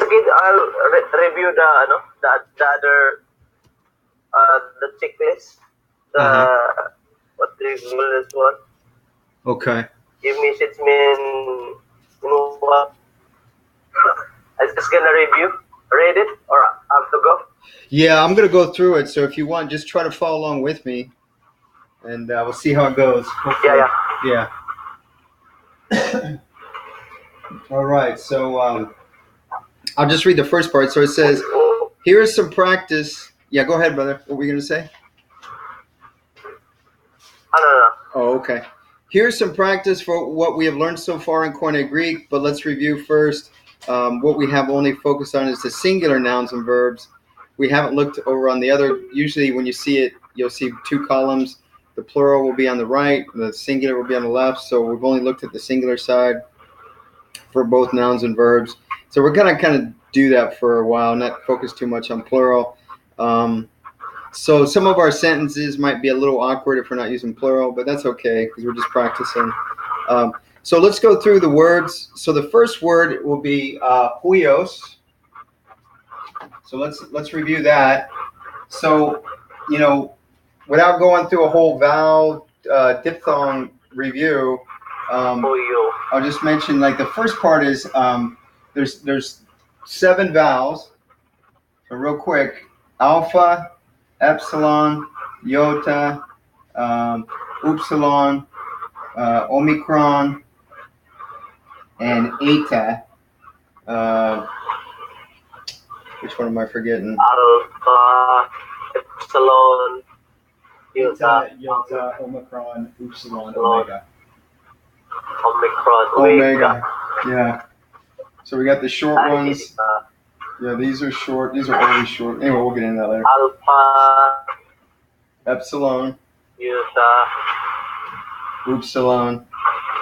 sige, I'll review the other the checklist. What do you call this one? Okay. Give me 6 min. What? I'm just gonna read it, or I have to go. Yeah, I'm gonna go through it. So if you want, just try to follow along with me, and we'll see how it goes. Hopefully. Yeah. All right. So I'll just read the first part. So it says, "Here is some practice." Yeah, go ahead, brother. What were you gonna say? No. Oh, okay. Here's some practice for what we have learned so far in Koine Greek, but let's review first. What we have only focused on is the singular nouns and verbs. We haven't looked over on the other. Usually when you see it, you'll see 2 columns. The plural will be on the right, the singular will be on the left. So we've only looked at the singular side for both nouns and verbs. So we're going to kind of do that for a while, not focus too much on plural. So some of our sentences might be a little awkward if we're not using plural, but that's okay because we're just practicing. So let's go through the words. So the first word will be huios. So let's review that. So, without going through a whole vowel diphthong review, I'll just mention like the first part is there's 7 vowels. So real quick, alpha, epsilon, iota, upsilon, omicron, and eta. Which one am I forgetting? Alpha, epsilon, iota, omicron, upsilon, omega. Omega. Yeah. So we got the short ones. Yeah, these are short. These are always short. Anyway, we'll get into that later. Alpha, epsilon, iota, upsilon.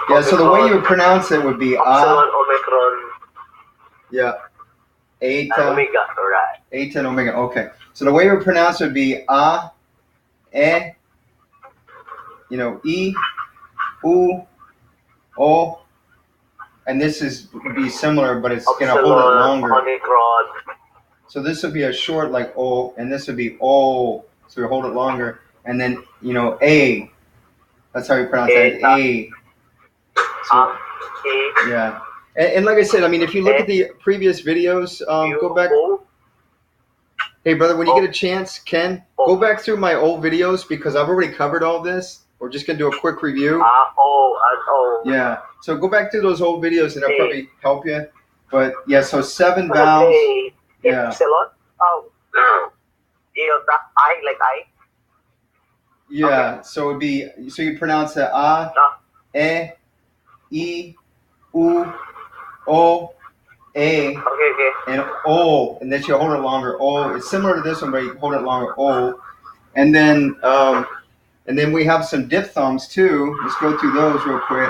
Yeah, so the way you would pronounce it would be epsilon, omicron. Yeah. Eta. Omega, right. Eta and omega. Okay. So the way you would pronounce it would be a, e, e, u, o, and this would be similar, but it's going to hold it longer. Omicron. So this would be a short like o, and this would be o, so you hold it longer, and then a. That's how you pronounce it. A. So, yeah. And like I said, I mean, if you look at the previous videos, go back. Hey, brother, when you get a chance, Ken, go back through my old videos because I've already covered all this. We're just going to do a quick review. Yeah. So go back through those old videos and that'll probably help you. But, yeah, so 7 vowels. Yeah. Epsilon? Iota, I, like I? Yeah. Okay. So you pronounce it a, e, I, U, O, A, and O, and then you hold it longer. O. It's similar to this one, but you hold it longer. O, and then we have some diphthongs too. Let's go through those real quick.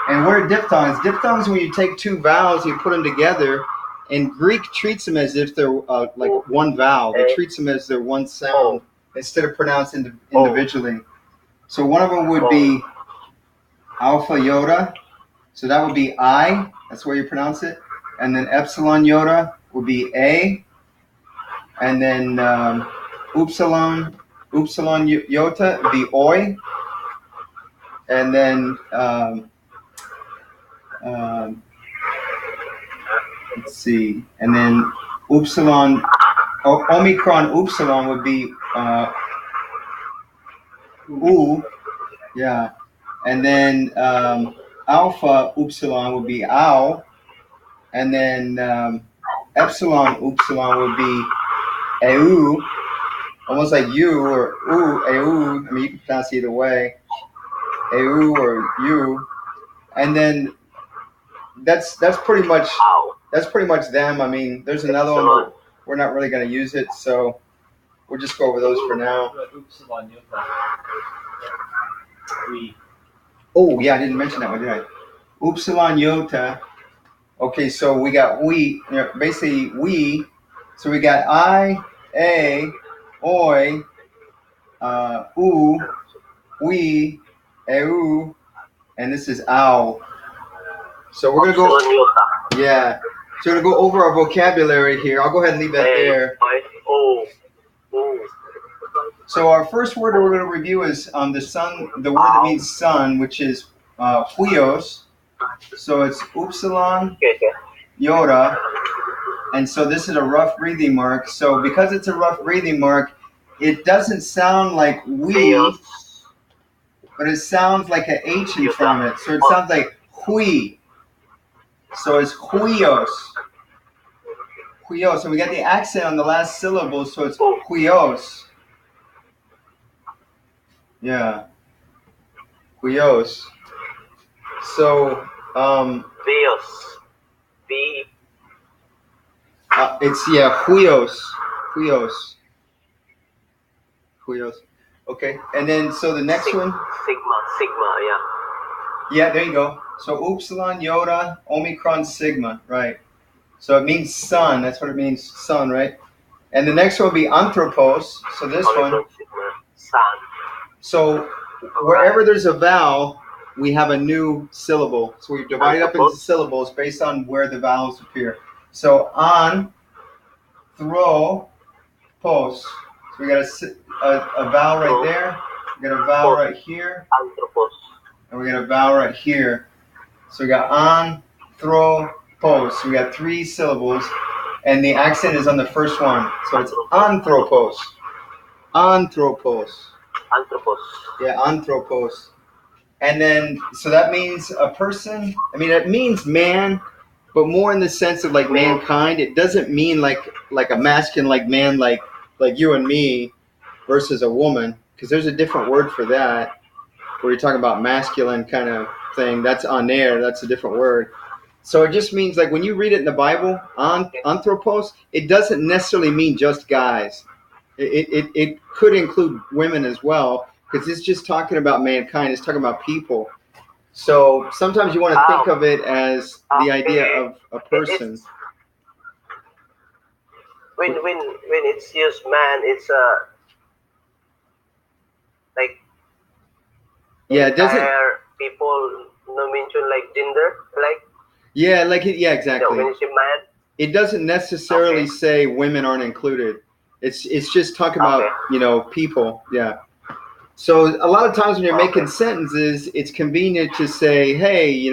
And what are diphthongs? Diphthongs when you take 2 vowels, you put them together, and Greek treats them as if they're like one vowel. It treats them as they're one sound instead of pronounced individually. So one of them would be alpha iota. So that would be I. That's where you pronounce it. And then epsilon iota would be A. And then upsilon iota would be oi. And then let's see. And then omicron upsilon would be u. Yeah. And then alpha upsilon would be ow, and then epsilon upsilon would be eu, almost like you or eu. I mean, you can pronounce it either way, eu or you. And then that's pretty much them. I mean, there's another one, but we're not really going to use it, so we'll just go over those for now. Oh, yeah, I didn't mention that one, did I? Upsilon iota. Okay, so we got basically we. So we got I, A, oi, u, we, eu, and this is ow. So we're going to go. Yeah. So we're going to go over our vocabulary here. I'll go ahead and leave that there. Oh. So our first word that we're going to review is the sun, the word that means sun, which is huios. So it's upsilon, iota, and so this is a rough breathing mark. So because it's a rough breathing mark, it doesn't sound like we, but it sounds like an H in front of it. So it sounds like hui. So it's huios. Huios. So we got the accent on the last syllable, so it's huios. Yeah. Huios. So it's huios. Huios. Okay. And then so the next one. Sigma, yeah. Yeah, there you go. So upsilon, iota, omicron, sigma, right? So it means sun. That's what it means, sun, right? And the next one will be anthropos. So this one. Sun. So wherever there's a vowel, we have a new syllable. So we divide it up into syllables based on where the vowels appear. So anthropos. So we got a vowel right there. We got a vowel right here. Anthropos. And we got a vowel right here. So we got anthropos. So we got 3 syllables. And the accent is on the first one. So it's anthropos. Anthropos. Anthropos. Yeah, anthropos. And then, so that means a person. I mean, it means man, but more in the sense of like mankind. It doesn't mean like a masculine, like man, like you and me versus a woman. Because there's a different word for that, where you're talking about masculine kind of thing. That's aner. That's a different word. So it just means like when you read it in the Bible, anthropos, it doesn't necessarily mean just guys. It could include women as well, because it's just talking about mankind. It's talking about people. So sometimes you want to think of it as the idea of a person. When it's used man, it's like it doesn't. People no mention like gender, like. Yeah, exactly. When you say man, it doesn't necessarily say women aren't included. It's just talking about people. Yeah. So a lot of times when you're making sentences, it's convenient to say, hey,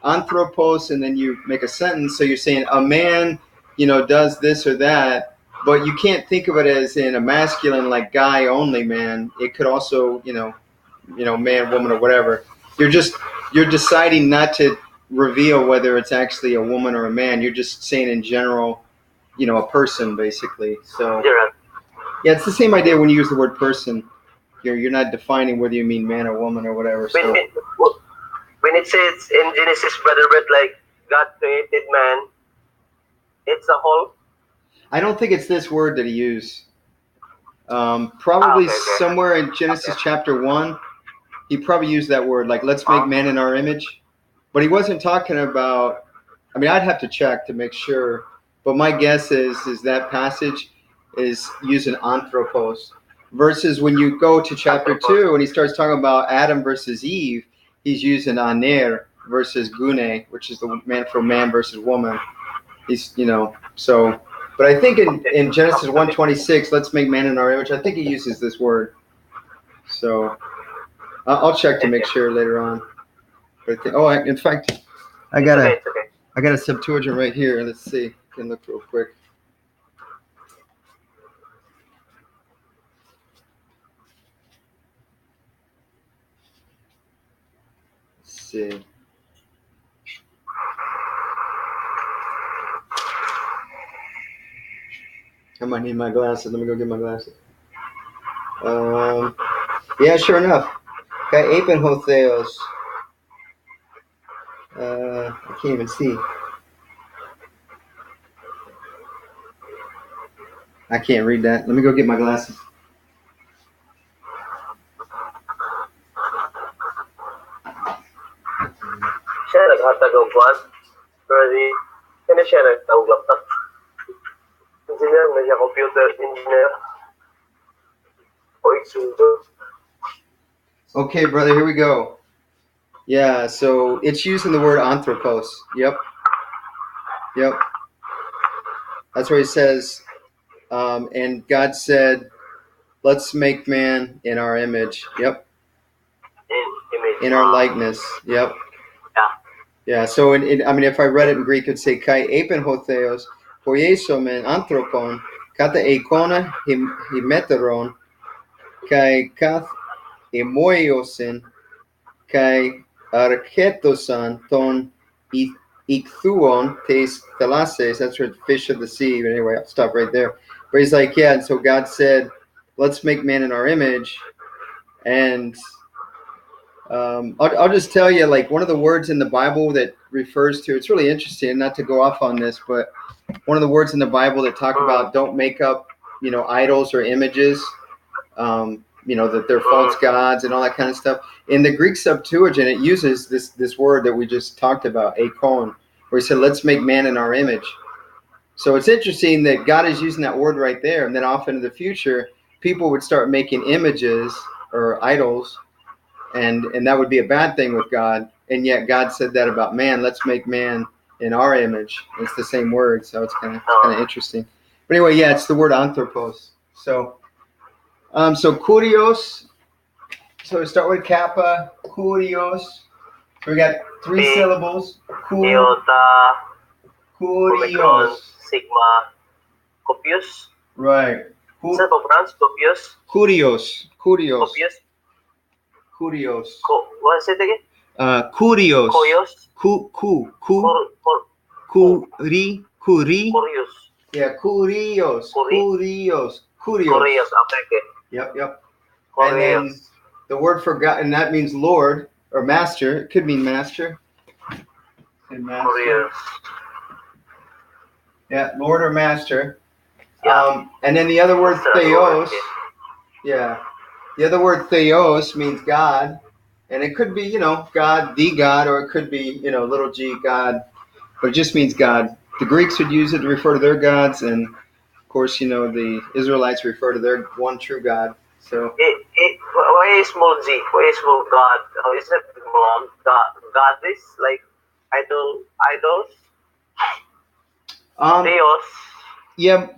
anthropos, and then you make a sentence. So you're saying a man, does this or that, but you can't think of it as in a masculine, like guy only man. It could also, man, woman, or whatever. You're deciding not to reveal whether it's actually a woman or a man. You're just saying in general, a person, basically. So yeah, it's the same idea when you use the word person. You're not defining whether you mean man or woman or whatever. So when it says in Genesis, Brother Brett, like God created man, it's a whole. I don't think it's this word that he used. Probably somewhere in Genesis chapter 1, he probably used that word, like let's make man in our image. But he wasn't talking about. I mean, I'd have to check to make sure. But my guess is that passage is using anthropos. Versus when you go to chapter 2 and he starts talking about Adam versus Eve, he's using aner versus gune, which is the man for man versus woman. He's, so. But I think in Genesis 1:26, let's make man in our image, I think he uses this word. So I'll check to make sure later on. But in fact, I got a Septuagint right here. Let's see. I can look real quick. Let's see. I might need my glasses. Let me go get my glasses. Yeah, sure enough. Got Apenhotheos. I can't even see. I can't read that. Let me go get my glasses. Siya naghatag og kwan. Pero kaya siya nagtawag laptop. Engineer, na siya computer engineer. Okay, brother, here we go. Yeah, so it's using the word anthropos. Yep. That's where he says, and God said, let's make man in our image. Yep. Image. In our likeness. Yep. Yeah. Yeah. So, I mean, if I read it in Greek, it'd say, kai epen hotheos, poiesomen anthropon, kata eikona himeteron, kai kath emoiosin, kai archetosan ton ichthuon tes thalases. That's where fish of the sea. But anyway, I'll stop right there. But he's like, yeah. And so God said, let's make man in our image. And I'll just tell you, like, one of the words in the Bible that refers to, it's really interesting, not to go off on this, but one of the words in the Bible that talk about don't make up, idols or images, that they're false gods and all that kind of stuff. In the Greek Septuagint, it uses this word that we just talked about, akon, where he said, let's make man in our image. So it's interesting that God is using that word right there. And then off into the future, people would start making images or idols, and that would be a bad thing with God. And yet God said that about man. Let's make man in our image. It's the same word, so it's kind of interesting. But anyway, yeah, it's the word anthropos. So kurios. So we start with kappa, kurios. So we got 3 syllables. Iota. Kurios. Sigma. Copious. Right. Is that pronounced copious? Kurios. Kurios. Copious. Kurios. What is it again? Kurios. Koyos. Kuri. Curious. Yeah, kurios. Kurios. Curious. Okay. Yep. Curious. And then the word for God, and that means Lord or Master. It could mean Master. Curious. Yeah, Lord or Master. Yeah. And then the other word theos. Yeah. The other word theos means God. And it could be, God, the God, or it could be, little g, God. But it just means God. The Greeks would use it to refer to their gods. And, of course, the Israelites refer to their one true God. So. Why is small g? Why is small God? Is it goddess? Like idols? Theos. Yeah,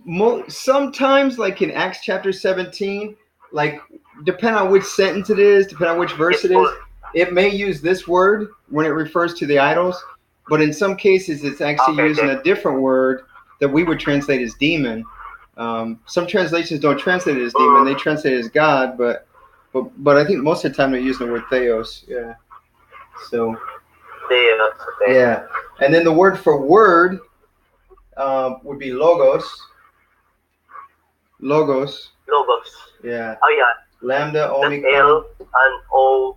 sometimes, like in Acts chapter 17, like, depending on which sentence it is, depending on which verse it is, it may use this word when it refers to the idols, but in some cases it's actually using a different word that we would translate as demon. Some translations don't translate it as demon; they translate it as God. But I think most of the time they're using the word theos. Yeah. So. Theos. Okay. Yeah, and then the word for word would be logos. Logos. Yeah. Oh yeah. Lambda, omicron. L and O.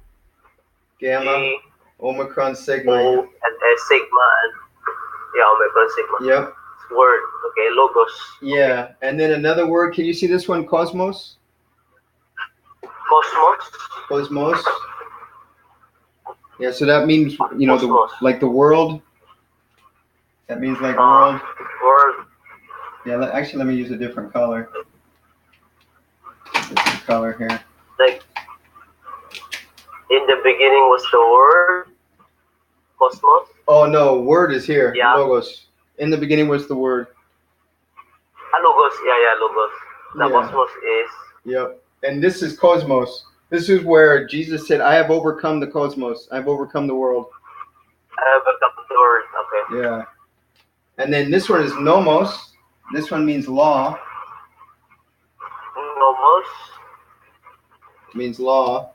Gamma. G, Omicron, sigma. O and S, sigma and omicron, sigma. Yep. Word. Okay. Logos. Yeah, and then another word. Can you see this one? Cosmos. Cosmos. Yeah, so that means like the world. That means like world. World. Yeah, actually, let me use a different color. Different color here. Like, in the beginning was the word. Cosmos. Oh no, word is here. Yeah. Logos. In the beginning was the word. Logos. Yeah, logos. The cosmos is. Yep. And this is cosmos. This is where Jesus said, I have overcome the cosmos. I've overcome the world. I have overcome the world. Okay. Yeah. And then this one is nomos. This one means law. Nomos. Means law.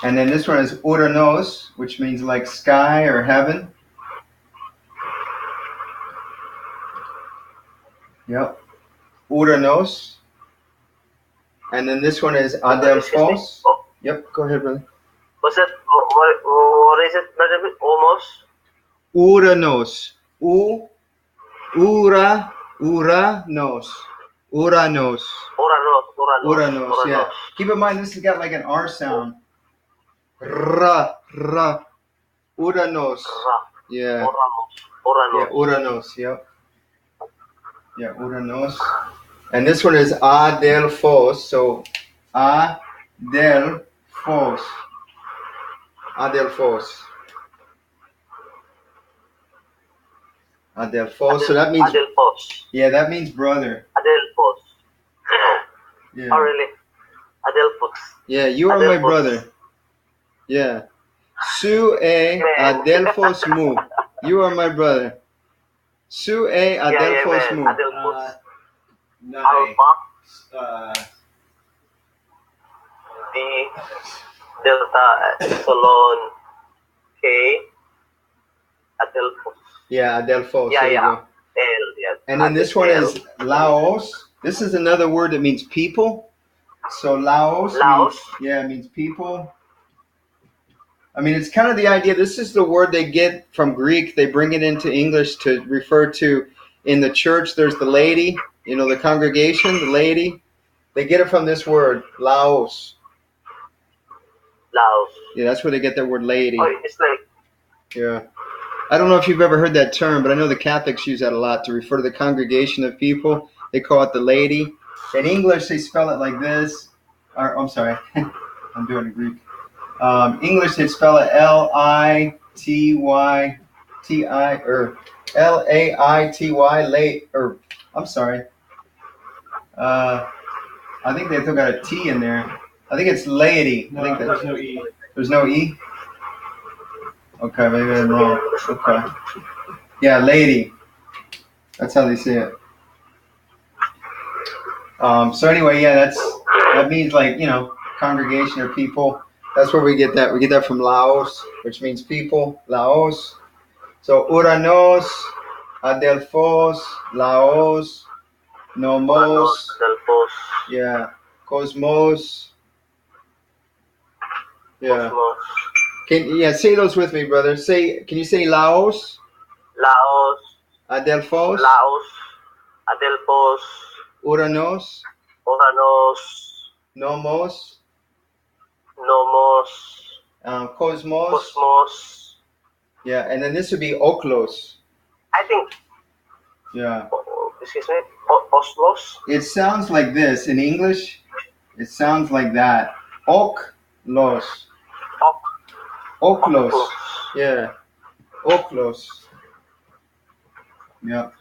And then this one is uranos, which means like sky or heaven. Yep. Uranos. And then this one is adelphos. Oh. Yep, go ahead, brother. What's that? What is it? Almost? Uranos. Uranos. Uranos, yeah. Keep in mind, this has got like an R sound. Ra. Uranos. Yeah. Uranos. Yeah, Uranos, yep. Yeah, Uranos. And this one is adelphos. So, adelphos. Adelphos. So that means Adelphos. yeah, that means brother. Adelphos. Yeah. Oh really? Adelphos. Yeah, you are my brother. Yeah. Su e Adelphos mu. You are my brother. Su e Adelphos mu. Adelphos. Nine. Alpha. D. Delta. Epsilon. K. Adelphos. Yeah, Adelphos. Yeah, there yeah. You go. L. Yeah. And then this one is Laos. This is another word that means people. So Laos. Laos. Means, means people. I mean, it's kind of the idea. This is the word they get from Greek. They bring it into English to refer to in the church. There's the lady, the congregation, the lady. They get it from this word, Laos. Laos. Yeah, that's where they get their word lady. Oh, it's like. Yeah. I don't know if you've ever heard that term, but I know the Catholics use that a lot to refer to the congregation of people. They call it the lady. In English, they spell it like this. Or, I'm sorry. I'm doing it Greek. English, they spell it L-I-T-Y-T-I, or L-A-I-T-Y, late, or, I'm sorry. I think they still got a T in there. I think it's laity. No, I think there's no E. There's no E? Okay, maybe I'm wrong. Okay. Yeah, lady. That's how they say it. So anyway, yeah, that means like, congregation or people. That's where we get that. We get that from Laos, which means people. Laos. So Uranos, Adelphos, Laos, Nomos. Adelphos. Yeah. Cosmos. Yeah. Cosmos. Say those with me, brother. Can you say Laos? Laos. Adelphos. Laos. Adelphos. Uranos. Uranos. Nomos. Cosmos. Cosmos. Yeah, and then this would be Oklos. I think. Yeah. Excuse me. Oslos. It sounds like this in English. It sounds like that. Oklos. Oklos. Yeah. Oklos. Yeah.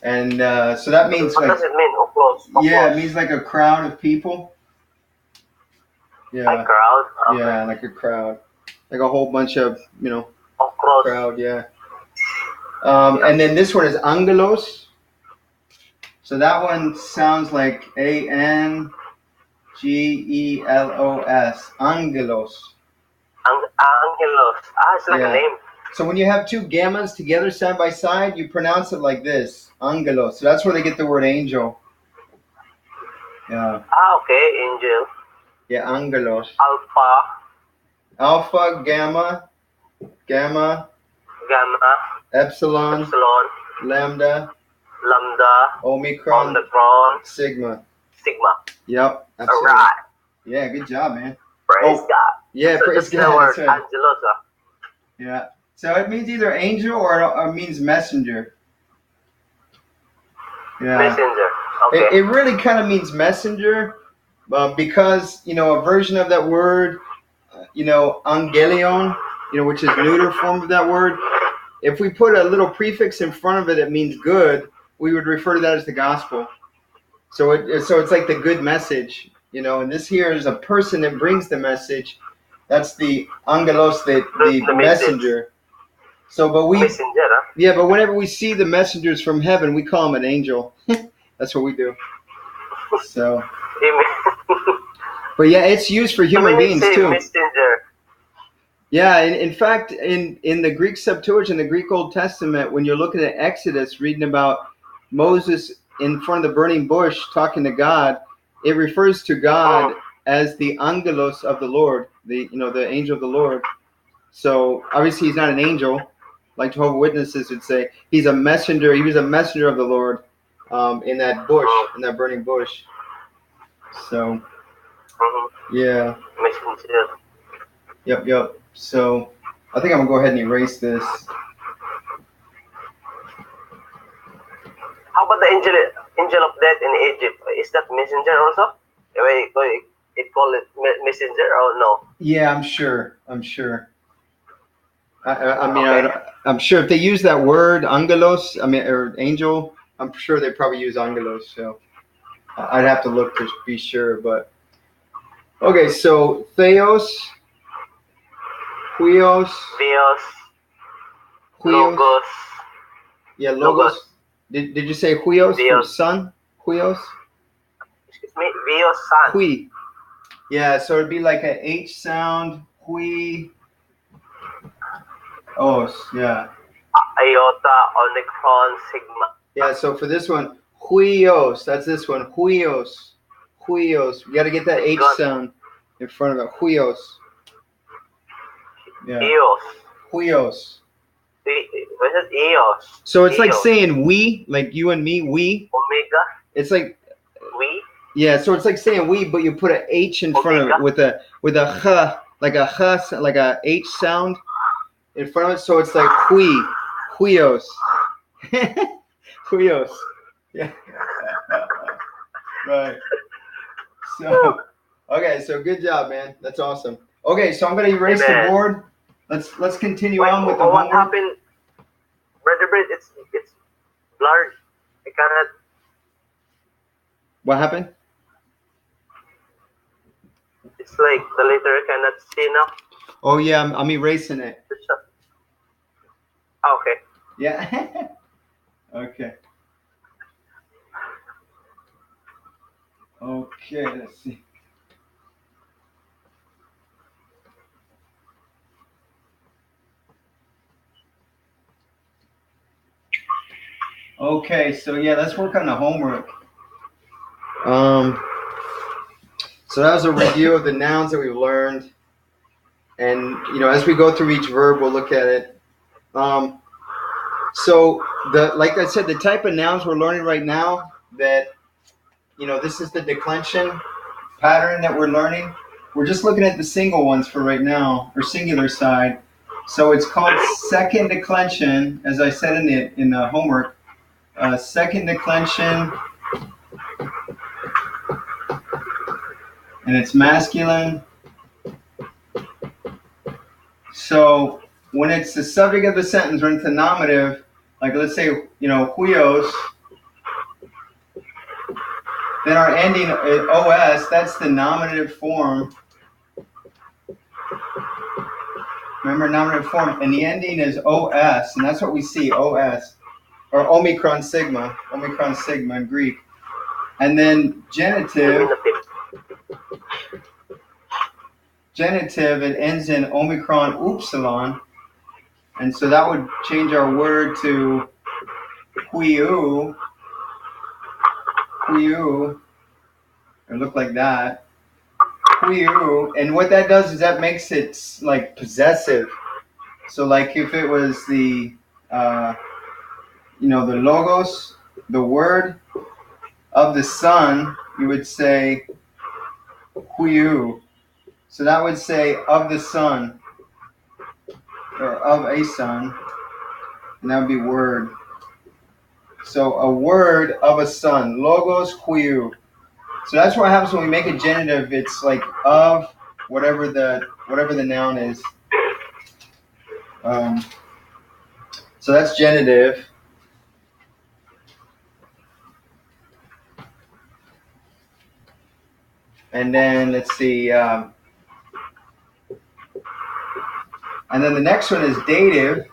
And so that means what like. What does it mean? Oklos. Yeah, it means like a crowd of people. Yeah. Like crowd? Okay. Yeah, like a crowd. Like a whole bunch of, crowd, yeah. And then this one is Angelos. So that one sounds like Angelos. Angelos. Angelos. It's like a name. So when you have two gammas together side by side, you pronounce it like this, Angelos. So that's where they get the word angel. Yeah. Okay, angel. Yeah, Angelos. Alpha, gamma, gamma, epsilon, lambda, omicron, sigma. Yep. Absolutely. All right. Yeah, good job, man. Praise God. Yeah, so praise the God. word That's right. Angelosa. Yeah. So it means either angel or it means messenger. Yeah. Messenger. Okay. It really kind of means messenger, because a version of that word, angelion, which is neuter form of that word. If we put a little prefix in front of it that means good, we would refer to that as the gospel. So it's like the good message, and this here is a person that brings the message. That's the angelos, the messenger. So, but messenger, huh? Yeah, but whenever we see the messengers from heaven, we call them an angel. That's what we do. So. But yeah, it's used for human beings too. Messenger. Yeah, in fact, in the Greek Septuagint, the Greek Old Testament, when you're looking at Exodus, reading about Moses in front of the burning bush talking to God, it refers to God as the angelos of the Lord, the angel of the Lord. So obviously he's not an angel, like Jehovah's Witnesses would say. He's a messenger. He was a messenger of the Lord in that bush, in that burning bush. So yeah. Messenger. Yep. So I think I'm gonna go ahead and erase this. How about the angel of death in Egypt? Is that messenger also? It call it messenger or no? Yeah, I'm sure. I mean, Okay. I'm sure if they use that word angelos, I mean, or angel, I'm sure they probably use angelos. So I'd have to look to be sure. But okay, so theos, huios, Theos, huios. Logos, Yeah, Logos, logos. Did you say huios for Theos, sun? Huios? excuse me, Theos, Sun, Hui. Yeah, so it'd be like a H sound. Hui. Oh, yeah. Iota, Omicron, Sigma. Yeah, so for this one, huios. That's this one. Huios. Huios. You got to get that H Got sound in front of it. Huios. Yeah. Eos. Huios. What is it? Eos. So it's like Eos. saying we, like you and me, we. Omega, It's like, we, yeah, so it's like saying we, but you put an H in front of it with a h, like a h, like a H sound in front of it. So it's like hui, huios. Huios. Yeah. Right. So, okay, so good job, man. That's awesome. Okay, so I'm gonna erase Amen. the board. Let's continue Wait, on with the what homework. happened? Brother Britt, it's blurred. I cannot. What happened? It's like the letter I cannot see now. Oh yeah, I'm erasing it. Oh, okay. Yeah. Okay. Okay, let's see. Okay, so yeah, let's work on the homework. So that was a review of the nouns that we've learned, and as we go through each verb, we'll look at it. So like I said, the type of nouns we're learning right now, that this is the declension pattern that we're learning. We're just looking at the single ones for right now, or singular side. So it's called second declension, as I said in the homework. Second declension, and it's masculine. So when it's the subject of the sentence, when it's the nominative, like let's say, huios, then our ending os, that's the nominative form. Remember, nominative form, and the ending is os, and that's what we see, os, or Omicron sigma in Greek. And then genitive, it ends in Omicron upsilon, and so that would change our word to huiu, or look like that, huiu. And what that does is that makes it like possessive. So like if it was the the logos, the word of the sun, you would say huiu. So that would say of the sun, or of a sun, and that would be word. So a word of a sun, logos huiu. So that's what happens when we make a genitive. It's like of whatever the noun is. So that's genitive. And then let's see. And then the next one is dative.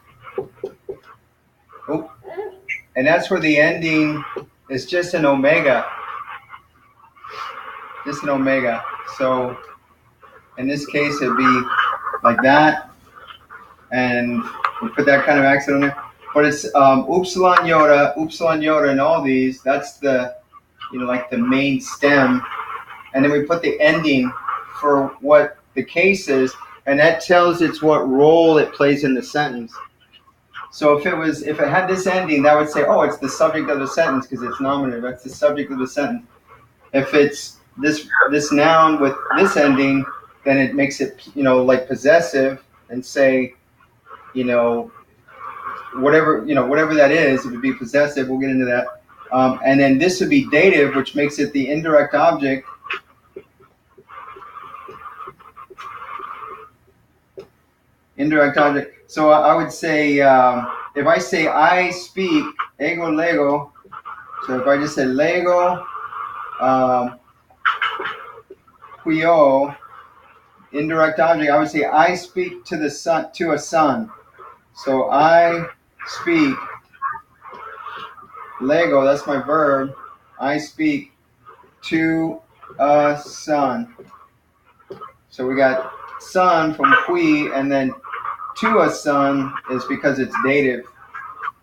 Oh, and that's where the ending is just an omega. Just an omega. So in this case, it'd be like that. And we put that kind of accent on there. But it's upsilon iota, and all these. That's the, like the main stem. And then we put the ending for what the case is, and that tells it's what role it plays in the sentence. So if it had this ending, that would say, oh, it's the subject of the sentence because it's nominative. That's the subject of the sentence. If it's this noun with this ending, then it makes it, like possessive, and say, whatever that is, it would be possessive. We'll get into that. And then this would be dative, which makes it the indirect object. Indirect object. So I would say, if I say I speak, ego lego. So if I just say lego, huio, indirect object, I would say I speak to the sun, to a son. So I speak, lego, that's my verb. I speak to a son. So we got son from hui, and then to a son is because it's dative.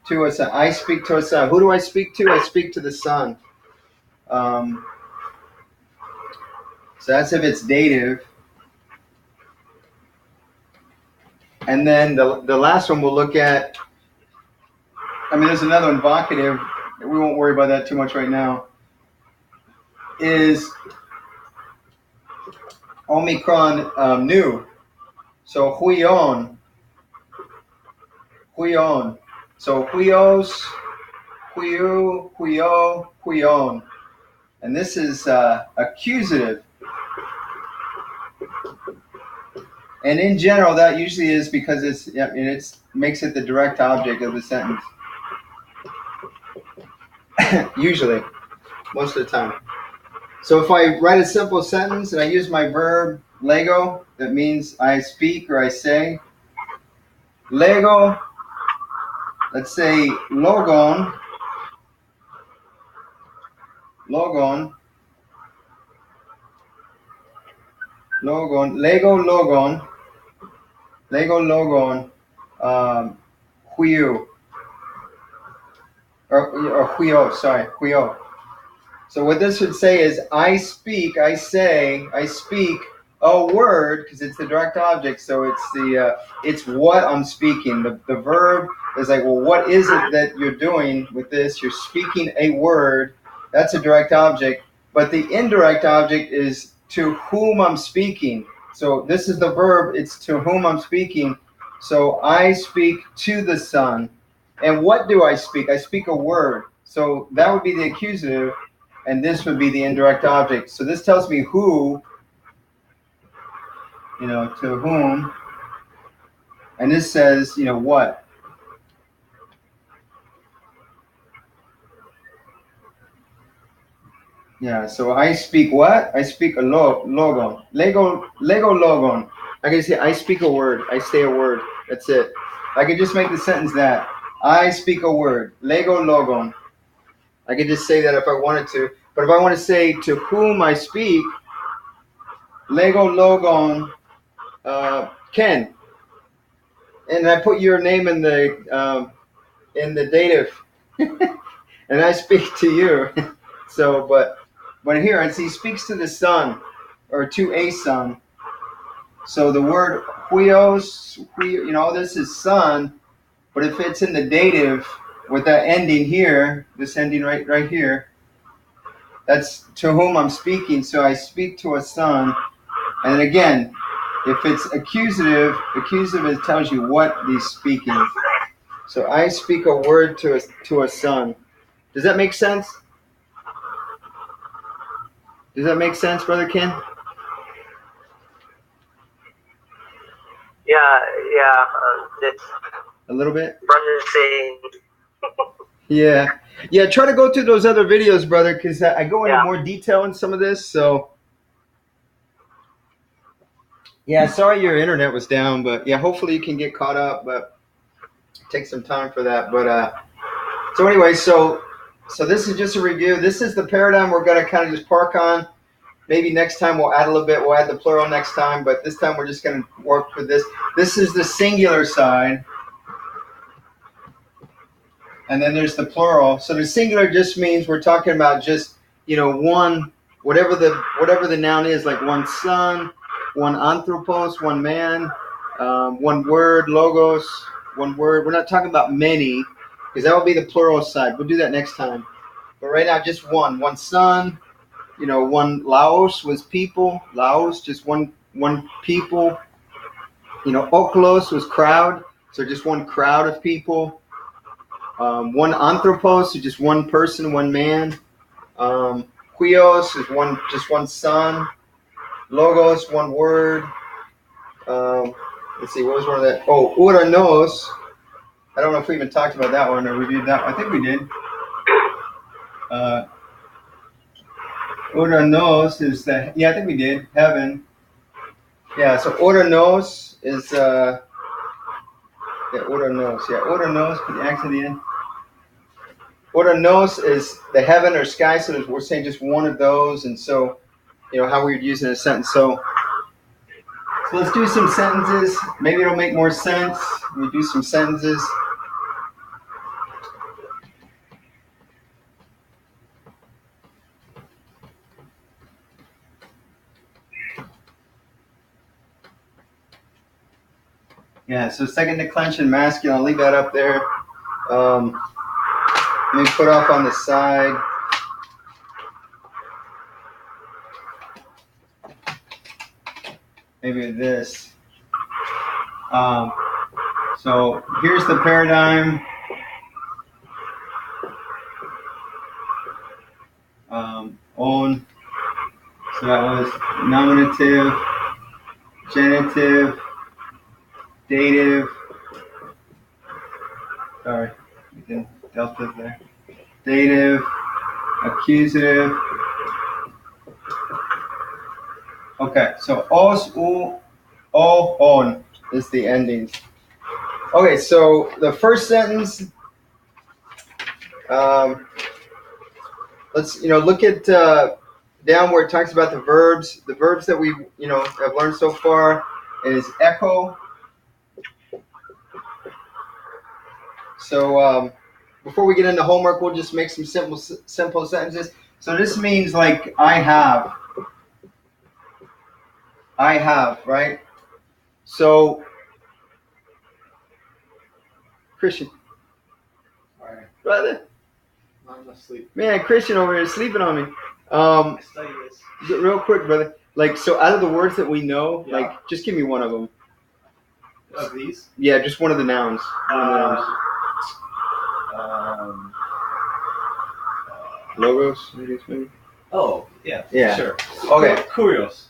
To a son. I speak to a son. Who do I speak to? I speak to the son. So that's if it's dative. And then the last one we'll look at, I mean, there's another one, vocative. We won't worry about that too much right now. Is Omicron new. So huion. Huion. So huios, huiu, huio, huion. And this is accusative. And in general, that usually is because it's makes it the direct object of the sentence. Usually, most of the time. So if I write a simple sentence and I use my verb lego, that means I speak or I say. Lego, let's say logon, logon, logon, lego logon, lego logon, huiu, or huio, sorry, huio. So what this would say is I speak, I say, I speak a word, because it's the direct object, so it's what I'm speaking. The verb is like, well, what is it that you're doing with this? You're speaking a word. That's a direct object. But the indirect object is to whom I'm speaking. So this is the verb, it's to whom I'm speaking. So I speak to the son. And what do I speak? I speak a word. So that would be the accusative, and this would be the indirect object. So this tells me who, to whom, and this says, what. Yeah, so I speak what? I speak a logon. Lego logon. I can say I speak a word. I say a word. That's it. I could just make the sentence that. I speak a word. Lego logon. I could just say that if I wanted to. But if I want to say to whom I speak, Lego logon Ken. And I put your name in the dative. And I speak to you. So, but here he speaks to the son, or to a son. So the word huios, this is son, but if it's in the dative with that ending here, this ending right here, that's to whom I'm speaking. So I speak to a son. And again, if it's accusative it tells you what he's speaking. So I speak a word to a son. Does that make sense? Does that make sense, Brother Ken? Yeah. That's a little bit. Brother saying. Yeah. Try to go through those other videos, brother, because I go into more detail in some of this. So, yeah, sorry your internet was down, but yeah, hopefully you can get caught up. But take some time for that. But so anyway, so this is just a review. This is the paradigm we're going to kind of just park on. Maybe next time we'll add a little bit. We'll add the plural next time, but this time we're just going to work with this. This is the singular side. And then there's the plural. So the singular just means we're talking about just, one, whatever the noun is, like one son, one anthropos, one man, one word, logos, one word. We're not talking about many, because that will be the plural side. We'll do that next time. But right now, just one son. One Laos was people. Laos, just one people. Oklos was crowd. So just one crowd of people. One anthropos, so just one person, one man. Huios is just one son. Logos, one word. let's see, what was one of that? Oh, ora nos. I don't know if we even talked about that one or reviewed that. I think we did. Ora nos is the, yeah, I think we did. Heaven. Yeah, so ora nos is, yeah, ora nos. Yeah, ora nos, put the X at the end. Ora nos is the heaven or sky, so we're saying just one of those, and so, you know, how we would use it in a sentence. So let's do some sentences. Maybe it'll make more sense. We do some sentences. Yeah, so second declension masculine, I'll leave that up there. Let me put off on the side. Maybe this. So here's the paradigm. On. So that was nominative, genitive, dative. Sorry, we didn't delta there. Dative, accusative. Okay, so os, u, o, on is the endings. Okay, so the first sentence. Let's look at down where it talks about the verbs. The verbs that we have learned so far is echo. So before we get into homework, we'll just make some simple sentences. So this means like I have, right? So Christian, All right. brother, I'm asleep. man, Christian over here is sleeping on me. I study this. Real quick, brother. Like, so out of the words that we know, Yeah. like, just give me one of them. Of these? Yeah, just one of the nouns. Logos, I guess maybe. Oh, yeah. Yeah. Sure. Okay. Curious.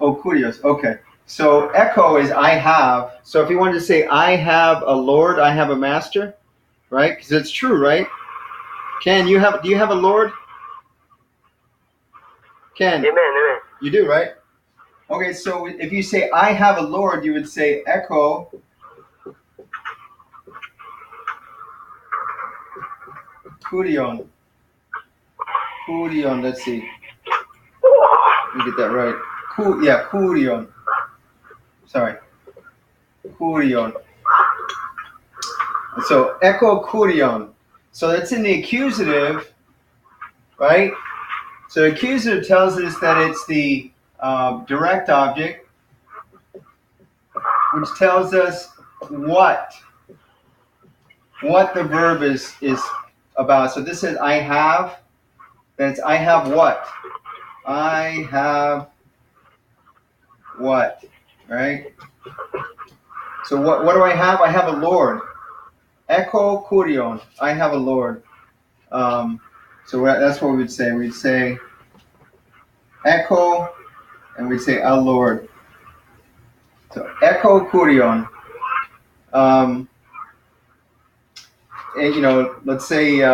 Oh, curios. Okay. So echo is I have. So if you wanted to say I have a Lord, I have a master, right? Because it's true, right? Ken, do you have a Lord? Ken, Amen. you do, right? Okay, so if you say I have a Lord, you would say echo. Kurion. Kurion, let's see. Let me get that right. Kurion. Sorry. Kurion. So echo kurion. So that's in the accusative, right? So the accusative tells us that it's the direct object, which tells us what the verb is about. So this is I have. That's I have what? I have what? Right? So what do I have? I have a Lord. Echo kurion. I have a Lord. So that's what we would say. We'd say echo, and we'd say a Lord. So echo kurion. And let's say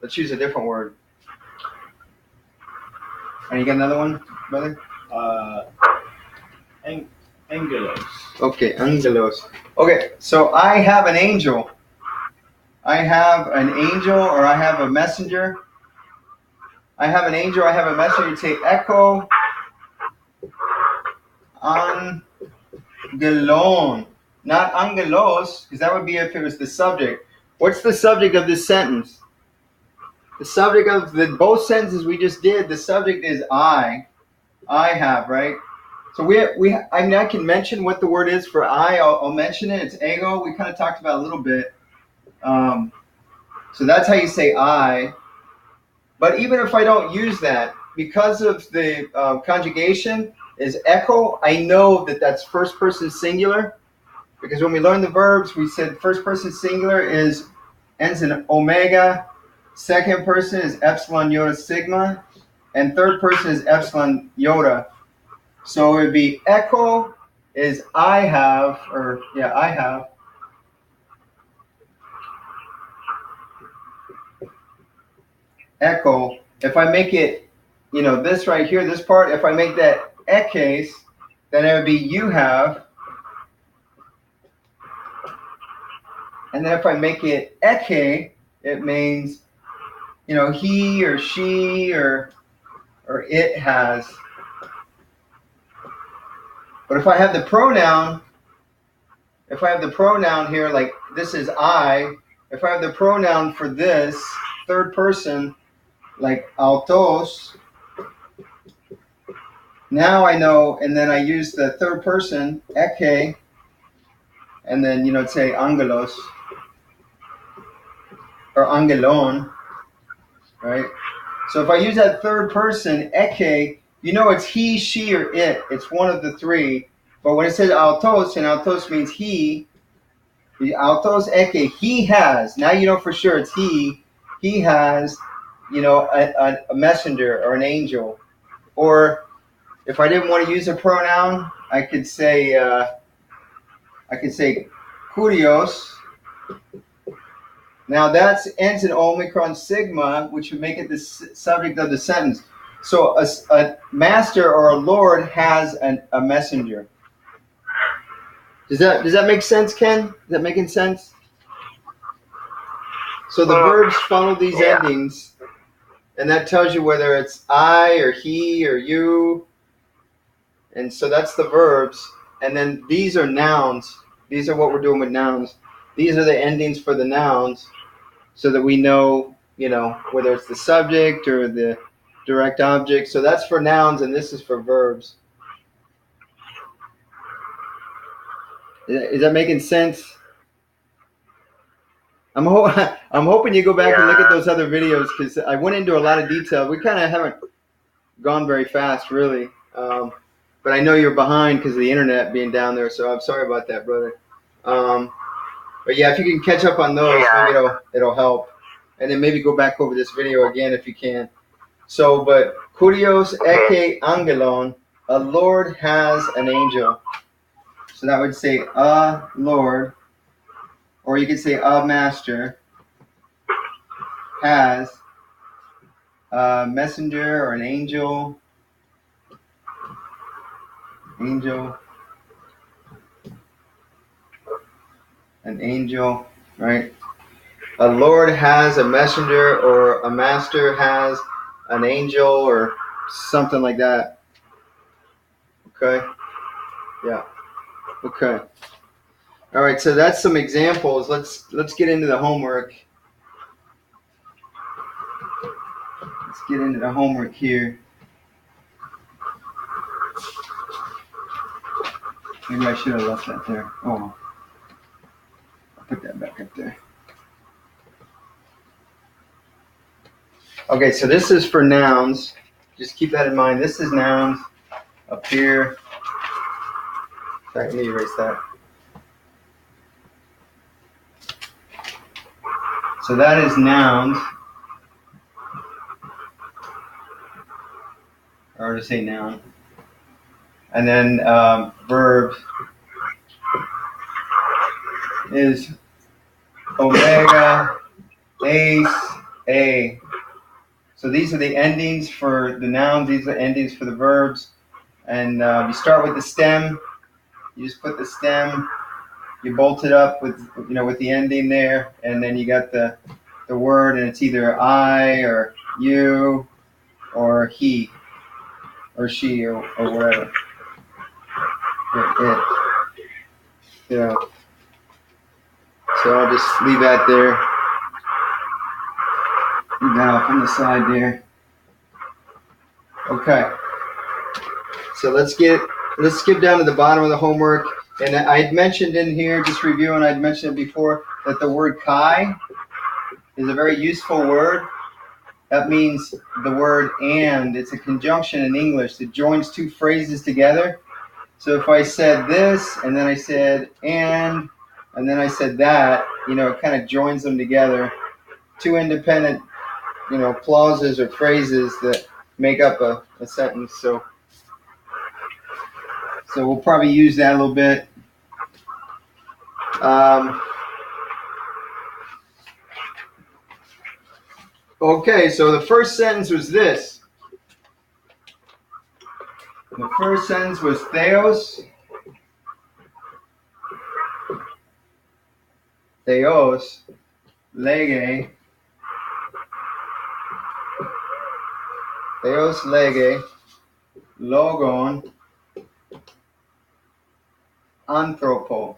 let's use a different word. And you got another one, brother? Angelos. Okay, angelos. Okay, so I have an angel. I have an angel, or I have a messenger. I have an angel, I have a messenger. You say echo angelon. Not angelos, because that would be if it was the subject. What's the subject of this sentence? The subject of both sentences we just did, the subject is I. I have, right? So I can mention what the word is for I. I'll mention it. It's ego. We kind of talked about it a little bit. So that's how you say I. But even if I don't use that, because of the conjugation is echo, I know that that's first person singular. Because when we learned the verbs, we said first person singular ends in omega, second person is epsilon iota sigma, and third person is epsilon iota. So it would be echo is I have, I have echo. If I make it, this right here, this part, if I make that ekcase, then it would be you have. And then if I make it eke, it means, he or she or it has. But if I have the pronoun here, like this is I, if I have the pronoun for this third person, like autos, now I know, and then I use the third person, eke, and then, say angelos or angelon, right? So if I use that third person, eke, it's he, she, or it. It's one of the three. But when it says autos, and autos means he, the autos eke, he has. Now you know for sure it's he. He has, a messenger or an angel. Or if I didn't want to use a pronoun, I could say kurios. Now that ends in Omicron sigma, which would make it the subject of the sentence. So a master or a lord has a messenger. Does that make sense, Ken? Is that making sense? So the verbs follow these endings, and that tells you whether it's I or he or you. And so that's the verbs. And then these are nouns. These are what we're doing with nouns. These are the endings for the nouns, so that we know, whether it's the subject or the direct object. So that's for nouns, and this is for verbs. Is that making sense? I'm hoping you go back and look at those other videos, because I went into a lot of detail. We kind of haven't gone very fast, really. But I know you're behind because of the internet being down there, so I'm sorry about that, brother. But yeah, if you can catch up on those, maybe it'll help. And then maybe go back over this video again if you can. So, but kurios eke angelon, a lord has an angel. So that would say a lord, or you could say a master has a messenger or an angel. An angel, right? A lord has a messenger, or a master has an angel, or something like that. Okay? Yeah. Okay. All right, so that's some examples. Let's get into the homework. Let's get into the homework here. Maybe I should have left that there. Oh, I'll put that back up there. Okay, so this is for nouns. Just keep that in mind. This is nouns up here. Sorry, let me erase that. So that is nouns. I already say noun. And then verbs is omega, ace, a. So these are the endings for the nouns. These are the endings for the verbs. And you start with the stem. You just put the stem. You bolt it up with the ending there, and then you got the word, and it's either I or you or he or she or whatever. It. Yeah. So I'll just leave that there. Leave that off on the side there. Okay. So let's skip down to the bottom of the homework. And I'd mentioned in here, just reviewing, I'd mentioned it before, that the word kai is a very useful word. That means the word and. It's a conjunction in English that joins two phrases together. So if I said this, and then I said and then I said that, it kind of joins them together. Two independent, clauses or phrases that make up a sentence. So So we'll probably use that a little bit. Okay, so the first sentence was this. The first sentence was Theos. Theos. Lege. Theos lege. Logon. Anthropo.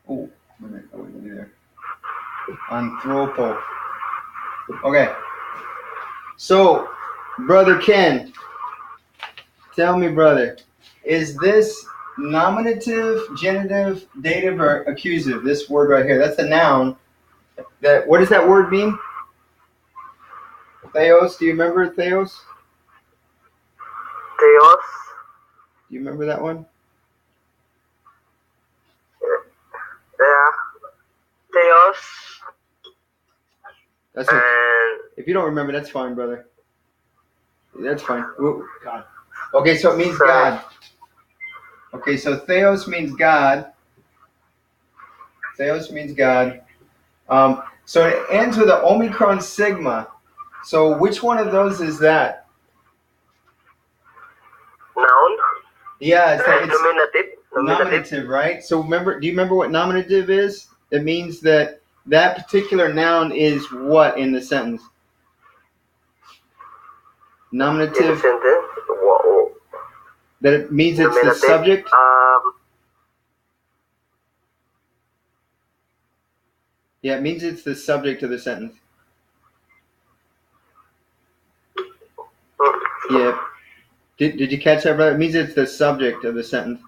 Oh, wait a minute. Oh, wait there. Anthropo. Okay. So, Brother Ken, tell me, brother, is this nominative, genitive, dative, or accusative? This word right here. That's a noun. What does that word mean? Theos. Do you remember Theos? Theos. Do you remember that one? Yeah. Theos. That's what, And if you don't remember, that's fine, brother. That's fine. God. Okay, so it means God. Okay, so Theos means God. Theos means God. So it ends with an Omicron sigma. So which one of those is that? noun. Yeah, it's Nominative. nominative, right? So remember, do you remember what nominative is? It means that that particular noun is what in the sentence? In the Nominative, sentence. Whoa. that it means it's the Nominative. subject? Yeah, it means it's the subject of the sentence. Yeah. Did you catch that, brother? It means it's the subject of the sentence.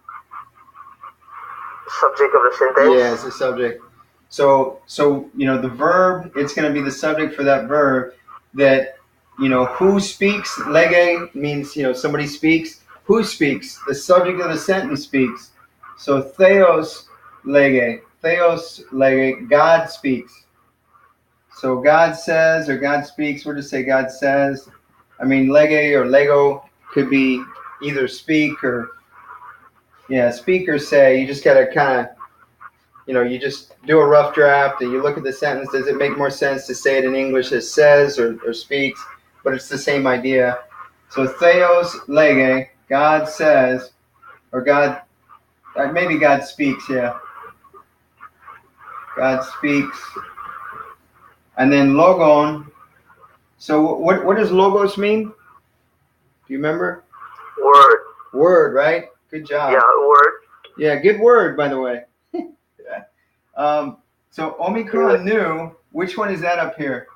Subject of the sentence. Yeah, it's the subject. So the verb, it's going to be the subject for that verb. That who speaks. Lege means somebody speaks. Who speaks? The subject of the sentence speaks. So Theos lege. Theos lege. God speaks. So God says or God speaks. We'll just say God says. I mean, lege or lego could be either speak or speak or say. You just got to kind of you just do a rough draft and you look at the sentence. Does it make more sense to say it in English as says or speaks? But it's the same idea. So Theos lege, God says, or God, maybe God speaks, yeah. God speaks. And then logon. So what does logos mean? Do you remember? Word. Word, right? Good job. Yeah, word. Yeah, good word, by the way. So Omicron nu, which one is that up here?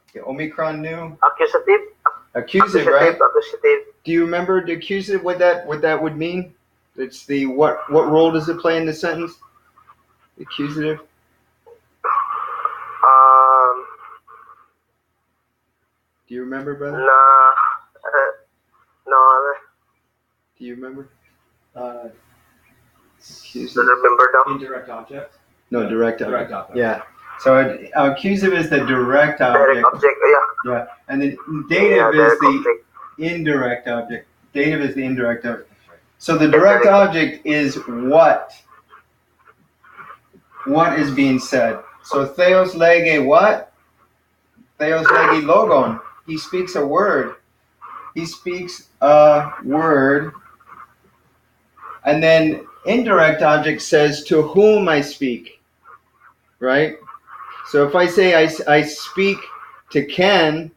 Okay, Omicron nu. Accusative. Accusative, right? Accusative. Do you remember the accusative? What that would mean? It's the what role does it play in the sentence? The accusative. Do you remember, brother? No. Do you remember? Don't remember now. Indirect object. No, direct object. Direct object. Yeah. So accusative is the direct object. Direct object. Yeah. Yeah. And the dative is the object. indirect object. Dative is the indirect object. So the direct object is what? What is being said? So Theos lege what? Theos lege logon. He speaks a word. He speaks a word. And then indirect object says to whom I speak. Right? So if I say I speak to Ken,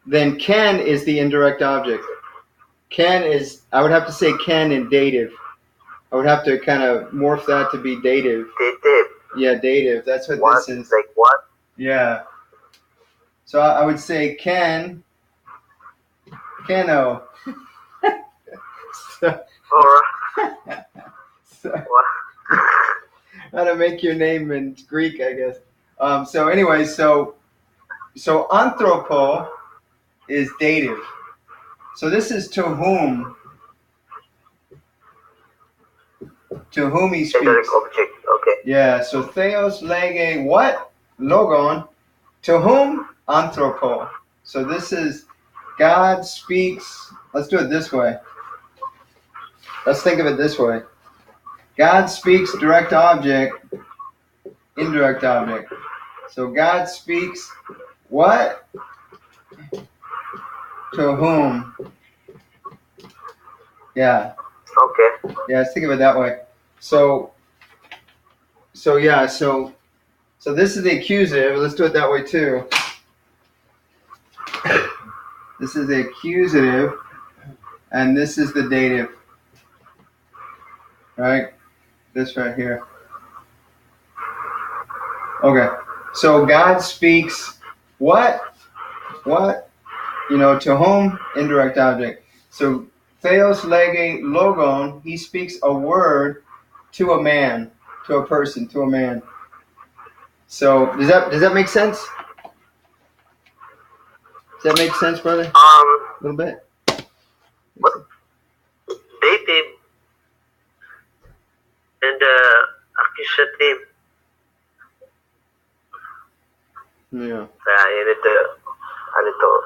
then Ken is the indirect object. Ken is, I would have to say Ken in dative. I would have to kind of morph that to be dative. Dative. Yeah, dative. That's what this is. Like what? Yeah. So I would say Keno. Or So what? how to make your name in Greek, I guess. So anyway, so anthropo is dative. So this is to whom. To whom he speaks. Indirect object. Okay. Yeah, so theos lege what? Logon. To whom? Anthropo. So this is God speaks. Let's do it this way. Let's think of it this way. God speaks direct object, indirect object. So God speaks what? To whom? Yeah. Okay. Yeah, let's think of it that way. So this is the accusative. Let's do it that way too. This is the accusative, and this is the dative. Right? This right here. Okay. So God speaks what? What? To whom? Indirect object. So theos lege logon, he speaks a word to a man, to a person, to a man. So does that make sense? Does that make sense, brother? A little bit. What? Dative and accusative. Yeah. I need to.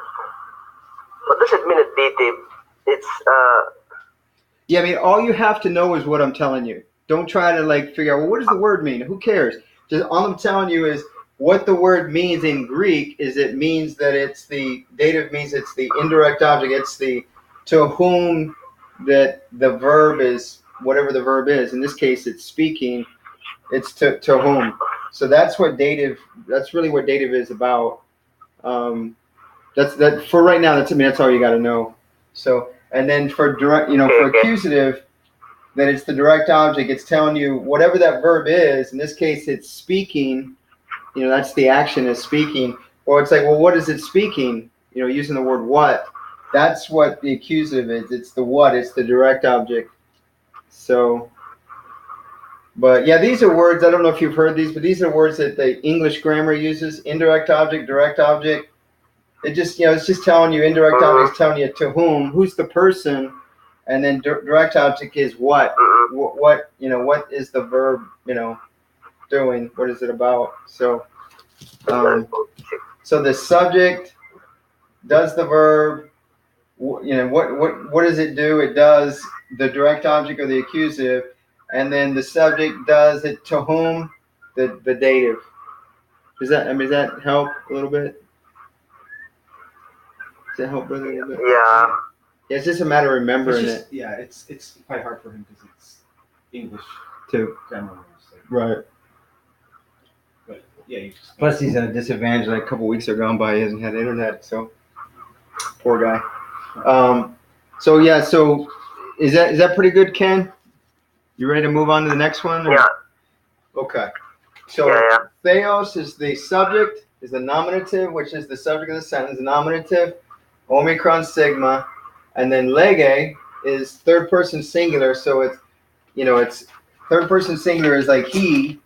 What does it mean at dative? It's Yeah, I mean, all you have to know is what I'm telling you. Don't try to figure out, well, what does the word mean? Who cares? Just all I'm telling you is what the word means in Greek is it means that it's the dative means it's the indirect object. It's the to whom that the verb is, whatever the verb is. In this case, it's speaking. It's to whom. So that's really what dative is about. That's for right now. That's all you got to know. So, and then for direct, for accusative, that it's the direct object. It's telling you whatever that verb is. In this case, it's speaking. That's the action is speaking. Or it's like, well, what is it speaking? Using the word what. That's what the accusative is. It's the what. It's the direct object. So, but yeah, these are words. I don't know if you've heard these, but these are words that the English grammar uses. Indirect object, direct object. It just, it's just telling you, indirect object is telling you to whom, who's the person, and then direct object is what, what is the verb, doing, what is it about? So, so the subject does the verb, what does it do? It does the direct object or the accusative, and then the subject does it to whom, the dative. Does that help a little bit? Does that help, brother? A little bit? yeah. Yeah, it's just a matter of remembering it. Yeah, it's quite hard for him because it's English Too. grammar. So. Right. But yeah, you just. Plus, he's at a disadvantage. A couple weeks are gone by. He hasn't had internet, so poor guy. So is that pretty good, Ken? You ready to move on to the next one? Or? Yeah. Okay. So Yeah. theos is the subject, is the nominative, which is the subject of the sentence. Nominative, omicron sigma, and then lege is third person singular. So it's third person singular is like he,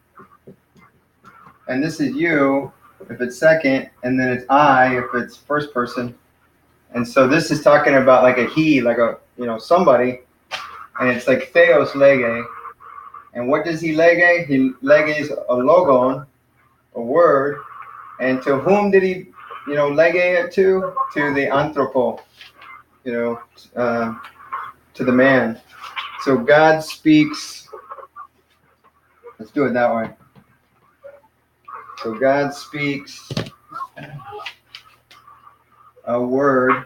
and this is you if it's second, and then it's I if it's first person. And so this is talking about like a he, like a somebody, and it's like theos lege. And what does he lege? He leges a logon, a word. And to whom did he, lege it to? To the anthropo, to the man. So God speaks. Let's do it that way. So God speaks a word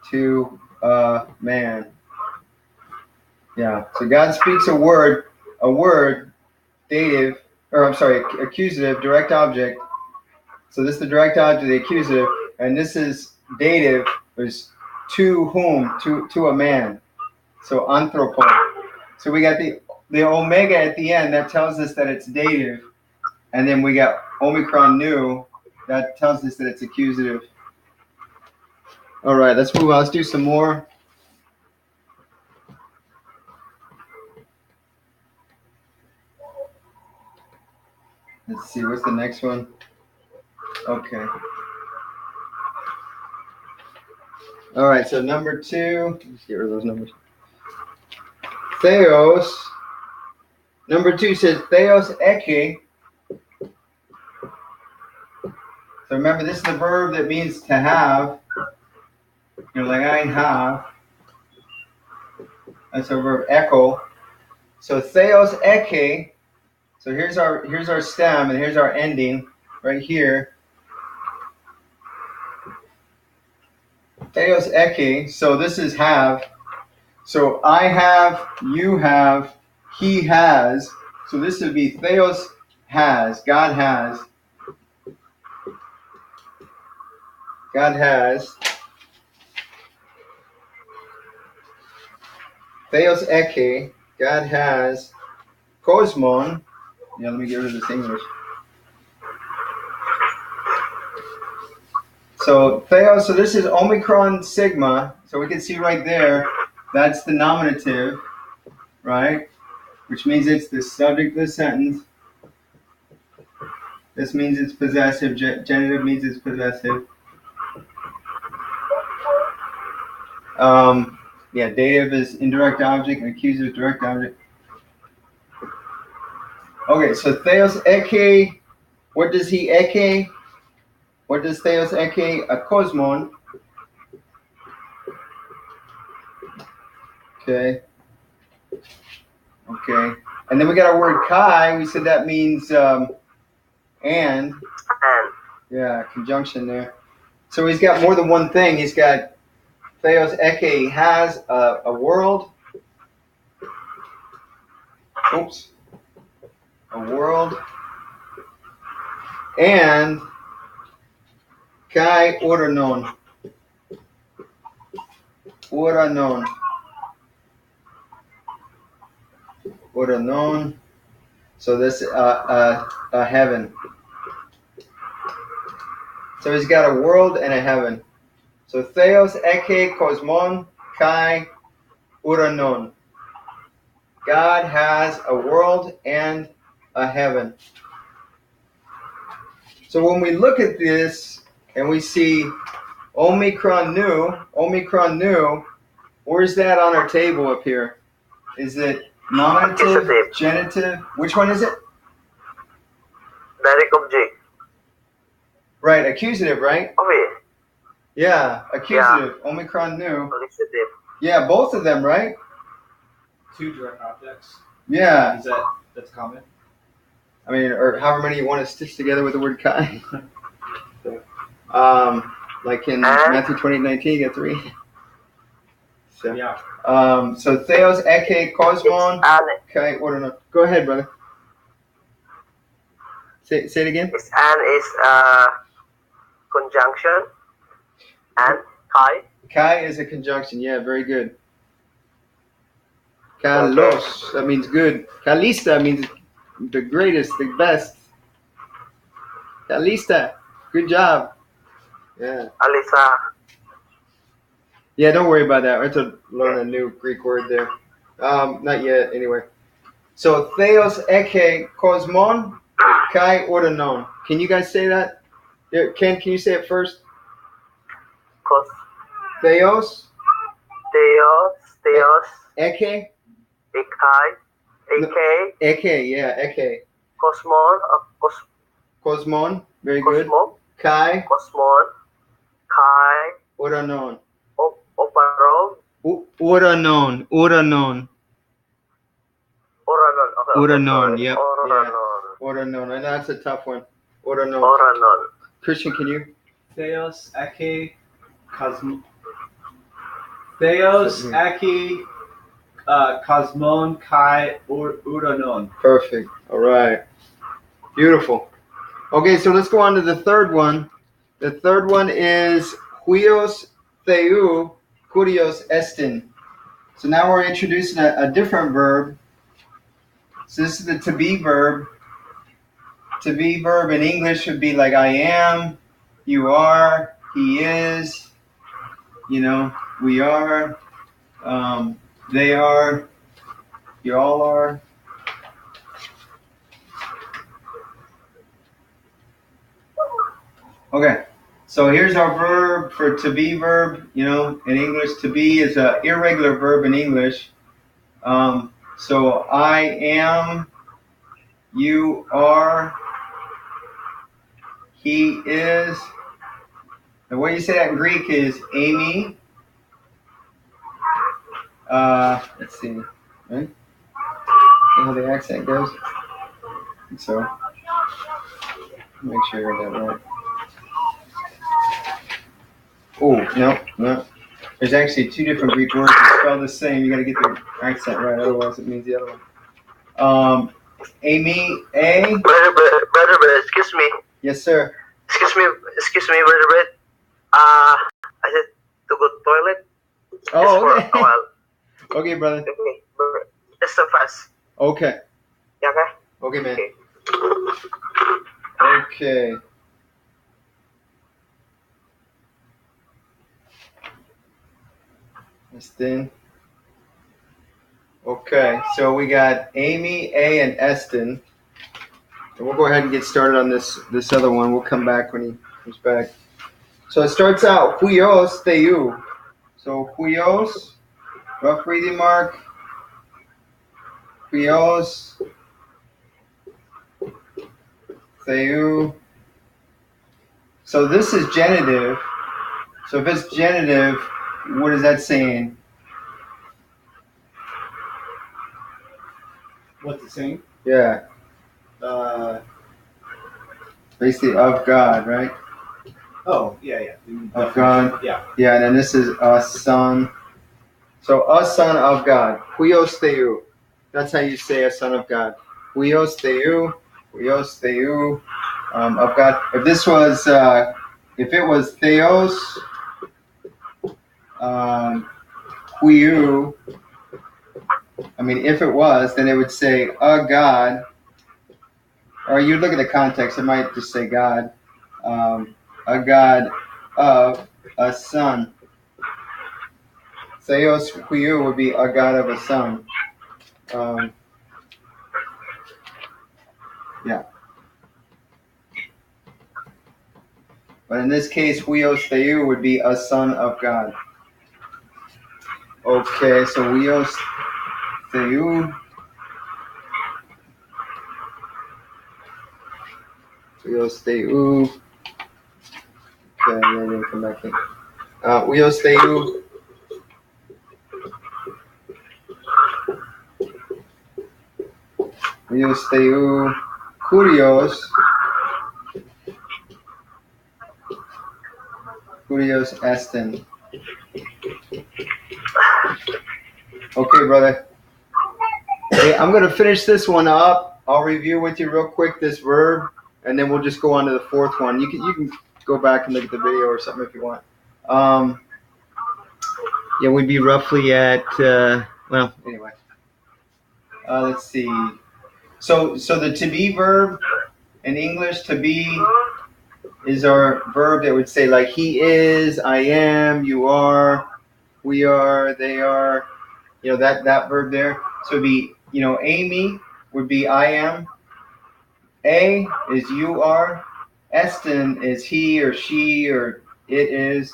to a man. Yeah. So God speaks a word, dative, accusative, direct object. So this is the direct object, the accusative, and this is dative, is to whom, to a man. So anthropo. So we got the omega at the end, that tells us that it's dative. And then we got omicron nu, that tells us that it's accusative. All right, let's move on. Let's do some more. Let's see, what's the next one? Okay. All right, so number 2. Let's get rid of those numbers. Theos. Number 2 says Theos eke. So remember, this is the verb that means to have. You know, like I have. That's our verb echo. So Theos eke. So here's our stem and here's our ending right here. Theos eke. So this is have. So I have, you have, he has. So this would be Theos has. God has. God has. Theos eke. God has. Cosmon. Yeah, let me get rid of this English. So Theos, so this is Omicron Sigma. So we can see right there, that's the nominative, right? Which means it's the subject of the sentence. This means it's possessive. Genitive means it's possessive. Yeah, dative is indirect object and accusative direct object. Okay, so Theos eke, what does he eke? What does Theos eke? A cosmon. Okay. Okay. And then we got our word kai. We said that means and. Yeah, conjunction there. So he's got more than one thing. He's got Theos eke has a world. Oops. A world. And kai oranon. Oranon. Oranon. So this a heaven. So he's got a world and a heaven. So Theos eke cosmon kai uranon. God has a world and a heaven. So when we look at this and we see Omicron nu, where's that on our table up here? Is it nominative, Accusative. genitive? Which one is it? Direct object. Right, accusative, right? Okay. Yeah, accusative. Omicron nu. Accusative. Yeah, both of them, right? 2 direct objects. Yeah. Is that's common? I mean, or however many you want to stitch together with the word kai. Like in Matthew 28:19, you get 3. So, Yeah. So Theos eke cosmon kai ordinal. Go ahead, brother. Say it again. An is conjunction. And kai. Kai is a conjunction. Yeah, very good. Kalos, that means good. Kalista means the greatest, the best. Kalista, good job. Yeah. Alisa. Yeah, don't worry about that. I have to learn a new Greek word there. Not yet, anyway. So Theos eke cosmon kai ordanon. Can you guys say that? Ken, can you say it first? Cos. Theos Theos. eke. Ikai. Eke, yeah, eke. Cosmon. Cosmon, very good. Cosmon. Kai Cosmon. Kai. oranon. Operon. Oranon. Oranon. Okay. Oranon, yep. Oranon. Yeah. Oranon. I know that's a tough one. Oranon. Oranon. Christian, can you? Theos eke cosmon. Theos eke cosmon kai uranon. Perfect. All right. Beautiful. Okay, so let's go on to the third one. The third one is huios theu curios estin. So now we're introducing a different verb. So this is the to be verb. To be verb in English would be like I am, you are, he is, you know, we are, they are, you all are. Okay, so here's our verb for to be verb. You know, in English, to be is an irregular verb in English. So I am, you are, he is. The way you say that in Greek is Amy. Let's see, right? How the accent goes. So, make sure I got that right. Oh, no. There's actually two different Greek words that spell the same. You got to get the accent right, otherwise it means the other one. Amy, A. Brother, excuse me. Yes, sir. Excuse me, Brother Brett. I said to go to toilet. Oh, Just for a while. Okay, brother. Okay, just so fast. Okay. Yeah, okay? Okay, man. Okay. Okay. Eston. Okay, so we got Amy, A, and Eston. And we'll go ahead and get started on this other one. We'll come back when he comes back. So it starts out, Huios Teu. So Huios, rough reading mark. Huios Teu. So this is genitive. So if it's genitive, what is that saying? What's it saying? Yeah. Basically of God, right? Oh, yeah. Of God. Yeah. Yeah, and then this is a son. So a son of God. Huios Teu. That's how you say a son of God. Huios Teu. Huios Teu. Of God. If this was, if it was Theos, Huiu, I mean, if it was, then it would say a God. Or you look at the context, it might just say God. A God of a son. Theos Huiu would be a God of a son. Yeah. But in this case, Huios Theu would be a son of God. Okay, so Huios Theu. Huios Theu. Okay, then they come back in. Huios Theu. Huios Theu. Kurios. Kurios Eston. Okay, brother. Hey, I'm going to finish this one up. I'll review with you real quick this verb, and then we'll just go on to the fourth one. You can go back and look at the video or something if you want. Yeah, we'd be roughly at, well, anyway. Let's see. So the to be verb in English, to be is our verb that would say like he is, I am, you are, we are, they are, that verb there. So it'd be, Amy would be I am, A is you are, Eston is he or she or it is.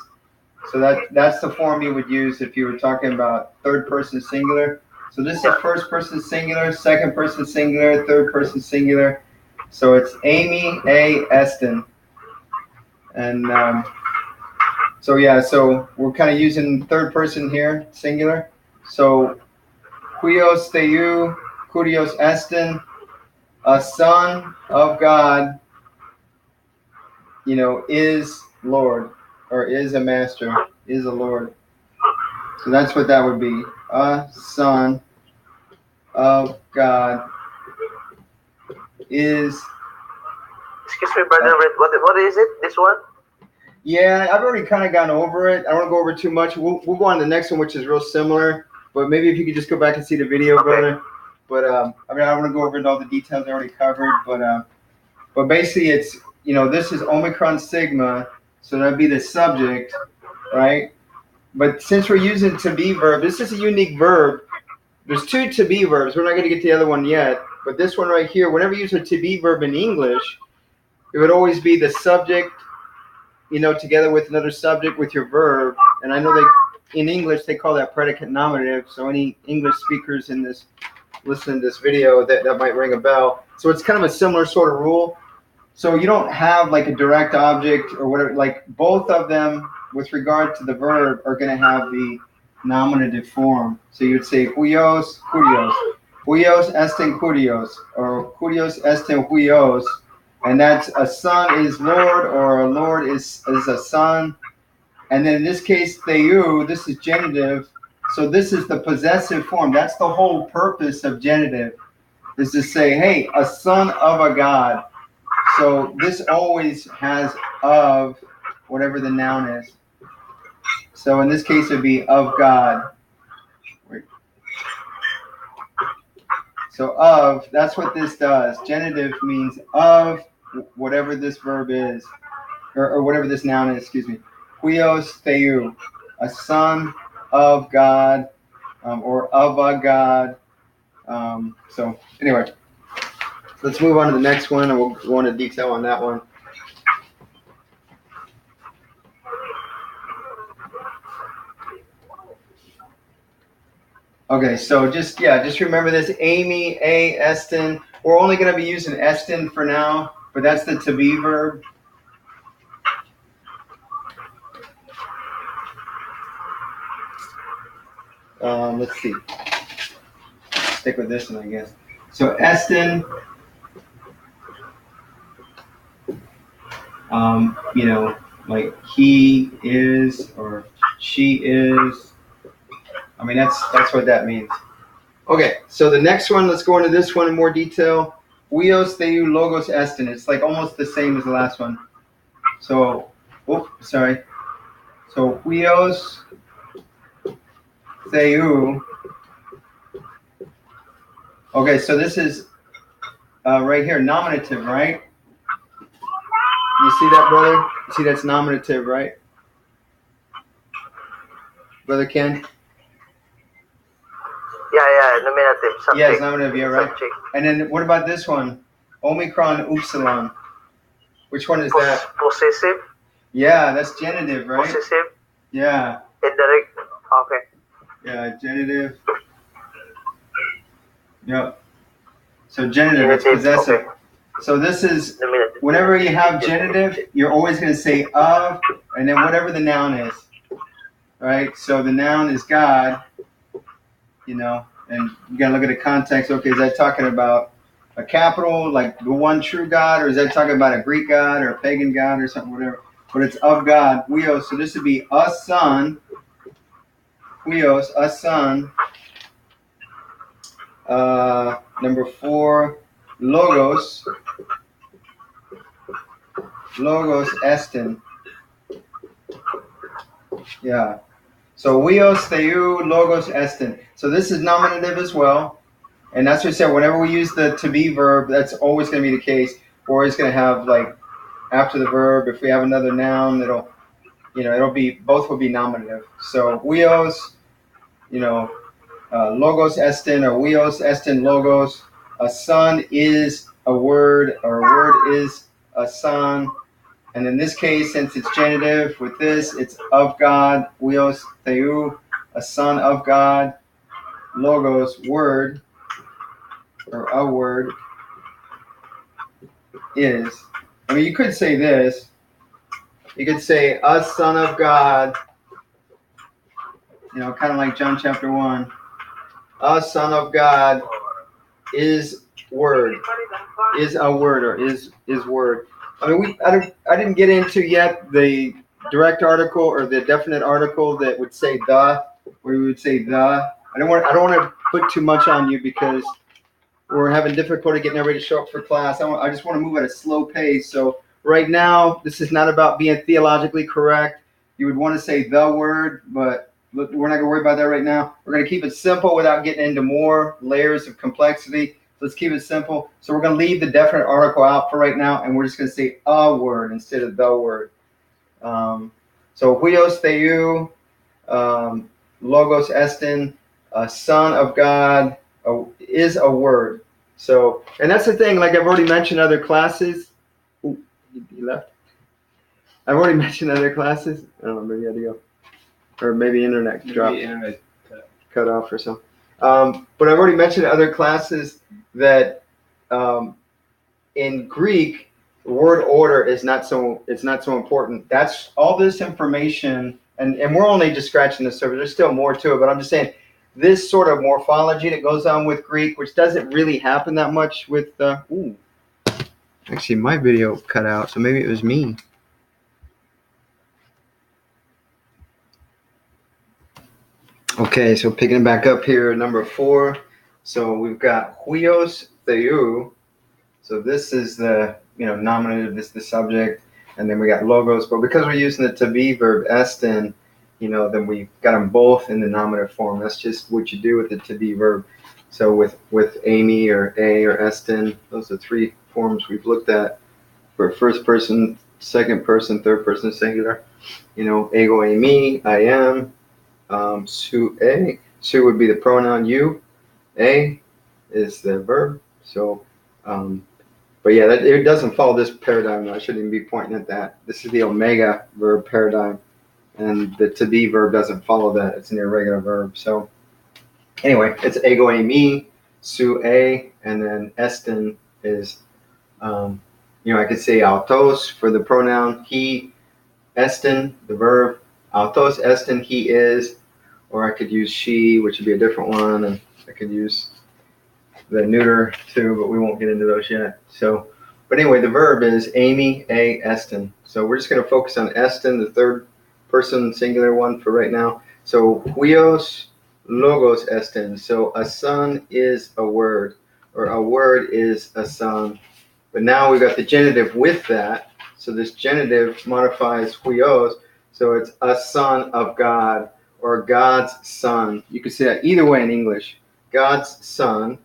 So that's the form you would use if you were talking about third person singular. So this is first person singular, second person singular, third person singular. So it's Amy, A, Eston. And so we're kind of using third person here, singular. So Huios Theu, Kurios Eston, a son of God, is Lord, or is a master, is a Lord. So that's what that would be. A son of God is. Excuse me, brother. What is it? This one? Yeah, I've already kind of gone over it. I don't want to go over too much. We'll go on to the next one, which is real similar. But maybe if you could just go back and see the video, okay, brother. But I don't want to go over all the details I already covered. But basically, it's this is Omicron Sigma, so that'd be the subject, right? But since we're using to be verb, this is a unique verb. There's two to be verbs. We're not going to get to the other one yet. But this one right here, whenever you use a to be verb in English, it would always be the subject, together with another subject with your verb. And I know in English they call that predicate nominative. So any English speakers in this listening to this video, that might ring a bell. So it's kind of a similar sort of rule. So you don't have like a direct object or whatever. Like both of them, with regard to the verb, are going to have the nominative form. So you would say huios, curios, huios esten curios, or curios esten huios, and that's a son is Lord, or a Lord is a son. And then in this case, theou, this is genitive. So this is the possessive form. That's the whole purpose of genitive, is to say, hey, a son of a god. So this always has of whatever the noun is. So in this case, it would be of God. So of, that's what this does. Genitive means of whatever this verb is, or whatever this noun is, excuse me. Huios theou, a son of God, or of a God. So anyway, let's move on to the next one, and we'll go into detail on that one. Okay, so just remember this. Amy, a, esten. We're only going to be using esten for now, but that's the to be verb. Let's see. Stick with this one, I guess. So esten, like he is or she is. I mean, that's what that means. Okay, so the next one, let's go into this one in more detail. Huios theou logos esten. It's like almost the same as the last one. So, So huios theou. Okay, so this is right here, nominative, right? You see that, brother? You see that's nominative, right? Brother Ken? Yeah, nominative, subject. Yeah, it's nominative, yeah, right. Subject. And then what about this one? Omicron, upsilon. Which one is that? Possessive. Yeah, that's genitive, right? Possessive. Yeah. Indirect. Okay. Yeah, genitive. Yep. So genitive, it's possessive. Okay. So this is, Nominative. whenever you have genitive, you're always going to say of, and then whatever the noun is. Right? So the noun is God, and you got to look at the context. Okay, is that talking about a capital, like the one true God, or is that talking about a Greek God or a pagan God or something, whatever? But it's of God, huios. So this would be a son, huios, a son. Number 4, logos esten. Yeah. So huios theou logos esten. So this is nominative as well, and that's what I said. Whenever we use the to be verb, that's always going to be the case. We're always going to have, like, after the verb, if we have another noun, it'll be, both will be nominative. So huios, logos esten, or huios esten logos. A son is a word, or a word is a son. And in this case, since it's genitive, with this, it's of God, huios theou, a son of God, logos, word, or a word, is. I mean, you could say this. You could say, a son of God, kind of like John chapter 1. A son of God is word, is a word, or is word. I mean, I didn't get into yet the direct article or the definite article that would say the, where we would say the. I don't want to put too much on you because we're having difficulty getting everybody to show up for class. I just want to move at a slow pace. So right now, this is not about being theologically correct. You would want to say the word, but we're not going to worry about that right now. We're going to keep it simple without getting into more layers of complexity. Let's keep it simple. So we're going to leave the definite article out for right now, and we're just going to say a word instead of the word. So huios theou, logos esten, son of God, is a word. So, and that's the thing, like I've already mentioned other classes. Ooh, he left. I've already mentioned other classes. I don't know, maybe I had to go. or maybe internet dropped. Maybe internet cut off or something. But I've already mentioned in other classes that in Greek, word order is not so important. That's all this information, and we're only just scratching the surface. There's still more to it, but I'm just saying this sort of morphology that goes on with Greek, which doesn't really happen that much with. Actually, my video cut out, so maybe it was me. Okay, so picking it back up here, number 4. So we've got huios theou. So this is the nominative, this is the subject, and then we got logos. But because we're using the to be verb estin, then we got them both in the nominative form. That's just what you do with the to be verb. So with Amy or a or estin, those are 3 forms we've looked at for first person, second person, third person singular. Ego Amy, I am. Su a. Su would be the pronoun you. A is the verb. So, but yeah, it doesn't follow this paradigm. I shouldn't even be pointing at that. This is the omega verb paradigm, and the to be verb doesn't follow that. It's an irregular verb. So, anyway, it's ego Amy, su a, and then estin is, I could say autos for the pronoun he, estin the verb, autos estin he is. Or I could use she, which would be a different one, and I could use the neuter too, but we won't get into those yet. So, but anyway, the verb is Amy, a, estin. So we're just going to focus on estin, the third person singular one for right now. So huios logos estin. So a son is a word, or a word is a son. But now we've got the genitive with that. So this genitive modifies huios. So it's a son of God, or God's son. You could say that either way in English. God's son,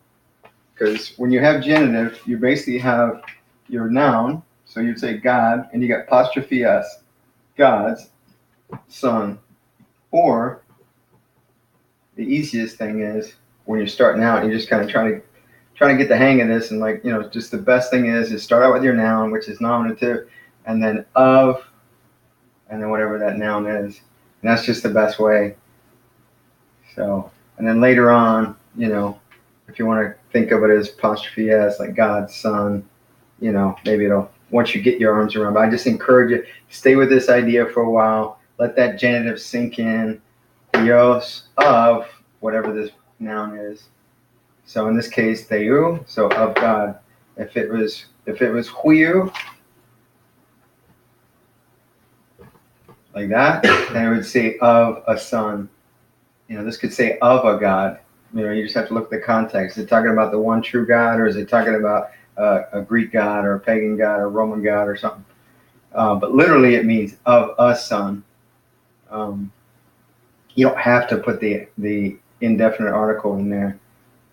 because when you have genitive, you basically have your noun. So you'd say God, and you got apostrophe s, God's son. Or the easiest thing is when you're starting out, you're just kind of trying to get the hang of this, and just the best thing is start out with your noun, which is nominative, and then of, and then whatever that noun is. And that's just the best way. So, and then later on, if you want to think of it as apostrophe s, like God's son, maybe it'll, once you get your arms around. But I just encourage you, stay with this idea for a while. Let that genitive sink in. Huios of whatever this noun is. So in this case, theou, so of God. If it was huiou, like that, then it would say of a son. This could say of a God. You just have to look at the context. Is it talking about the one true God, or is it talking about a Greek God or a pagan God or a Roman God or something? But literally it means of a son. You don't have to put the indefinite article in there,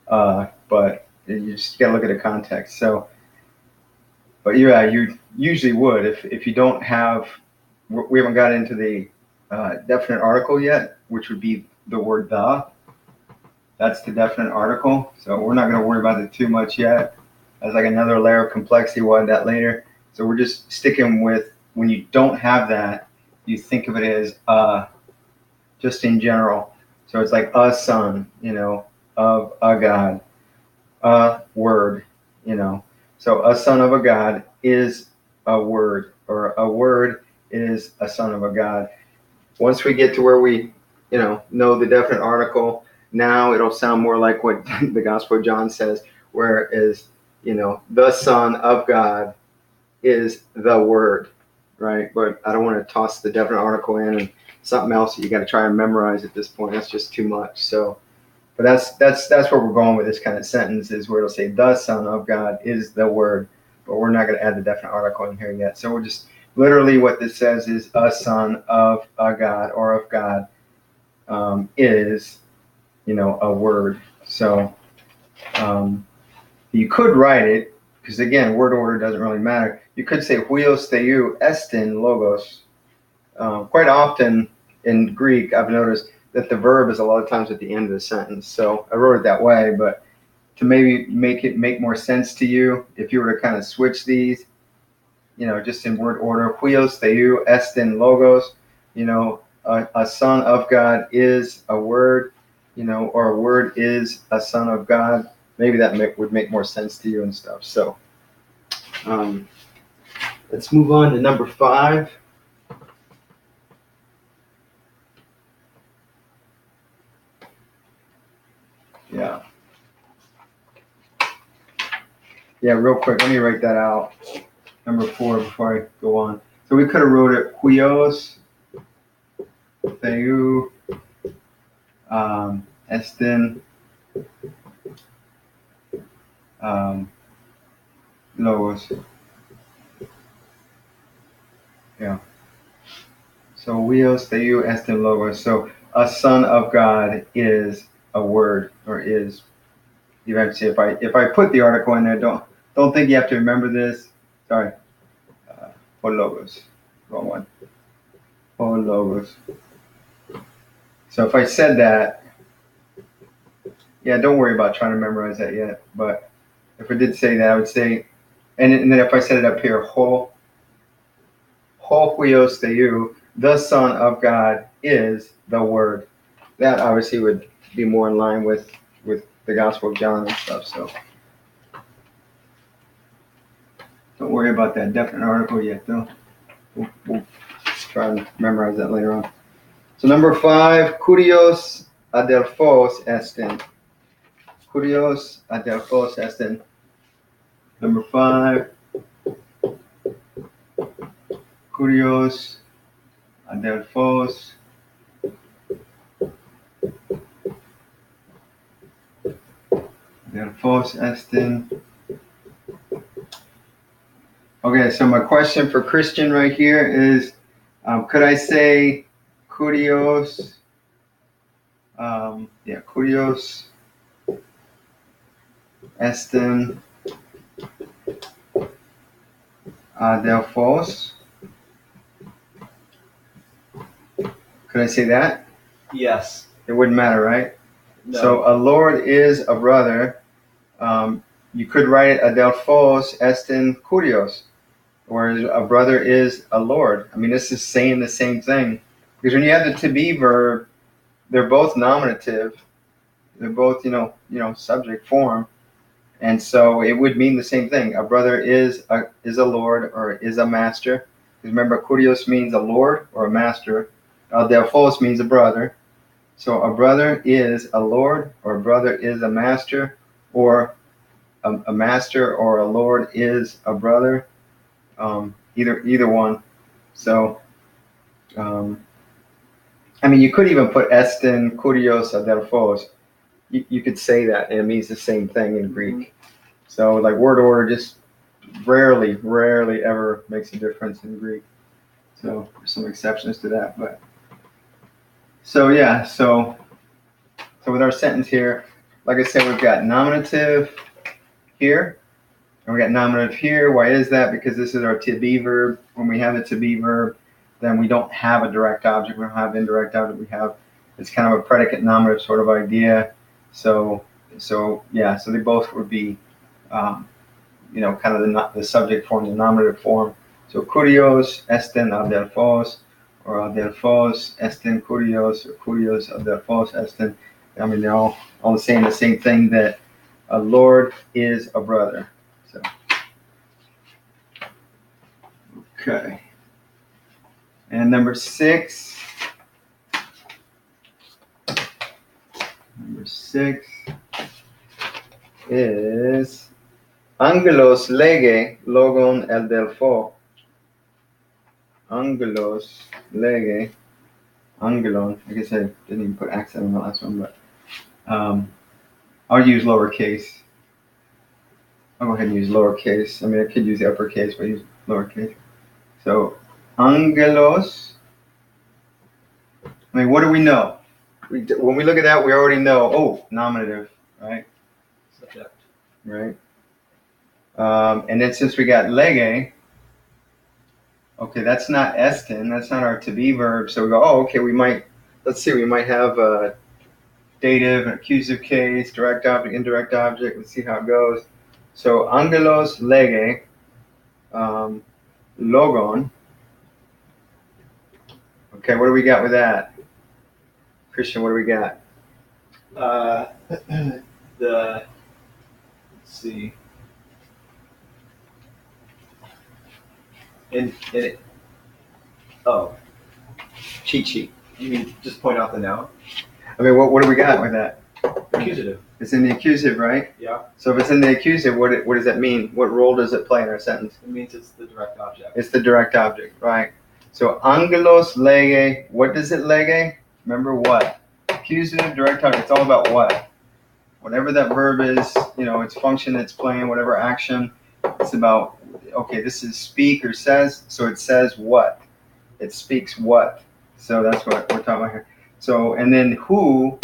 but you just got to look at the context. So, but yeah, you usually would if you don't have. We haven't got into the definite article yet, which would be the word the. That's the definite article. So we're not going to worry about it too much yet. That's like another layer of complexity. We'll add that later. So we're just sticking with, when you don't have that, you think of it as just in general. So it's like a son, of a God, a word, So a son of a God is a word, or a word is a son of a God. Once we get to where we, know the definite article, now it'll sound more like what the Gospel of John says, where is, the Son of God is the Word, right? But I don't want to toss the definite article in and something else that you got to try and memorize at this point. That's just too much. So, but that's where we're going with this kind of sentence, is where it'll say the Son of God is the Word, but we're not going to add the definite article in here yet. So we're just literally what this says is a son of a God, or of God, is, a word. So you could write it, because again, word order doesn't really matter. You could say huios theou estin logos. Quite often in Greek, I've noticed that the verb is a lot of times at the end of the sentence. So I wrote it that way, but to maybe make more sense to you, if you were to kind of switch these, just in word order, huios theou estin logos, a son of God is a word, or a word is a son of God. Maybe that would make more sense to you and stuff. So let's move on to number 5. Yeah, real quick, let me write that out. Number 4 before I go on. So we could have wrote it huios, theou, estin, logos. Yeah. So huios, theou, estin, logos. So a son of God is a word, or is. Eventually, if I put the article in there, don't think you have to remember this. Sorry. Logos. Wrong one. Logos. So if I said that, yeah, don't worry about trying to memorize that yet. But if I did say that, I would say, and then if I said it up here, ho huios theou, the Son of God is the Word. That obviously would be more in line with the Gospel of John and stuff. So don't worry about that definite article yet, though. We'll try and memorize that later on. So number 5, kurios adelphos estin. Kurios adelphos estin. Number 5, kurios adelphos estin. Okay, so my question for Christian right here is, could I say kurios? Kurios estin adelphos. Could I say that? Yes. It wouldn't matter, right? No. So a lord is a brother. You could write adelphos estin kurios, or a brother is a lord. I mean, this is saying the same thing. Because when you have the to be verb, they're both nominative. They're both, subject form. And so it would mean the same thing. A brother is a lord or is a master. Because remember, kurios means a lord or a master. Adelphos means a brother. So a brother is a lord, or a brother is a master, or a master or a lord is a brother. Either one. So, you could even put estin kurios adelphos. You could say that, and it means the same thing in Greek. So, like word order just rarely ever makes a difference in Greek. So there's some exceptions to that, but so yeah. So with our sentence here, like I said, we've got nominative here, and we got nominative here. Why is that? Because this is our to be verb. When we have the to be verb, then we don't have a direct object. We don't have indirect object. It's kind of a predicate nominative sort of idea. So they both would be, kind of the subject form, the nominative form. So kurios estin adelphos, or adelphos estin kurios, or kurios adelphos estin. They're all saying the same thing, that a lord is a brother. So, okay. And number 6. Number 6 is angelos lege logon el delpho. Angelos lege, angelon. I guess I didn't even put accent on the last one, but I'll use lowercase. I'll go ahead and use lowercase. I could use the uppercase, but I use lowercase. So, angelos. What do we know? When we look at that, we already know, nominative, right? Subject. Right. And then since we got lege, okay, that's not estin, that's not our to be verb. So we go, okay, we might have a dative, an accusative case, direct object, indirect object. Let's see how it goes. So angelos lege, logon. Okay, what do we got with that? Christian, what do we got? Let's see. Oh, Cheat sheet. you mean just point out the noun? I mean, what do we got with that? Accusative. It's in the accusative, right? Yeah. So if it's in the accusative, what does that mean? What role does it play in our sentence? It means it's the direct object. It's the direct object, right? So angelos lege, what does it lege? Remember what? Accusative, direct object, it's all about what? Whatever that verb is, its function it's playing, whatever action, it's about, okay, this is speak or says, so it says what? It speaks what? So that's what we're talking about here. So, and then who,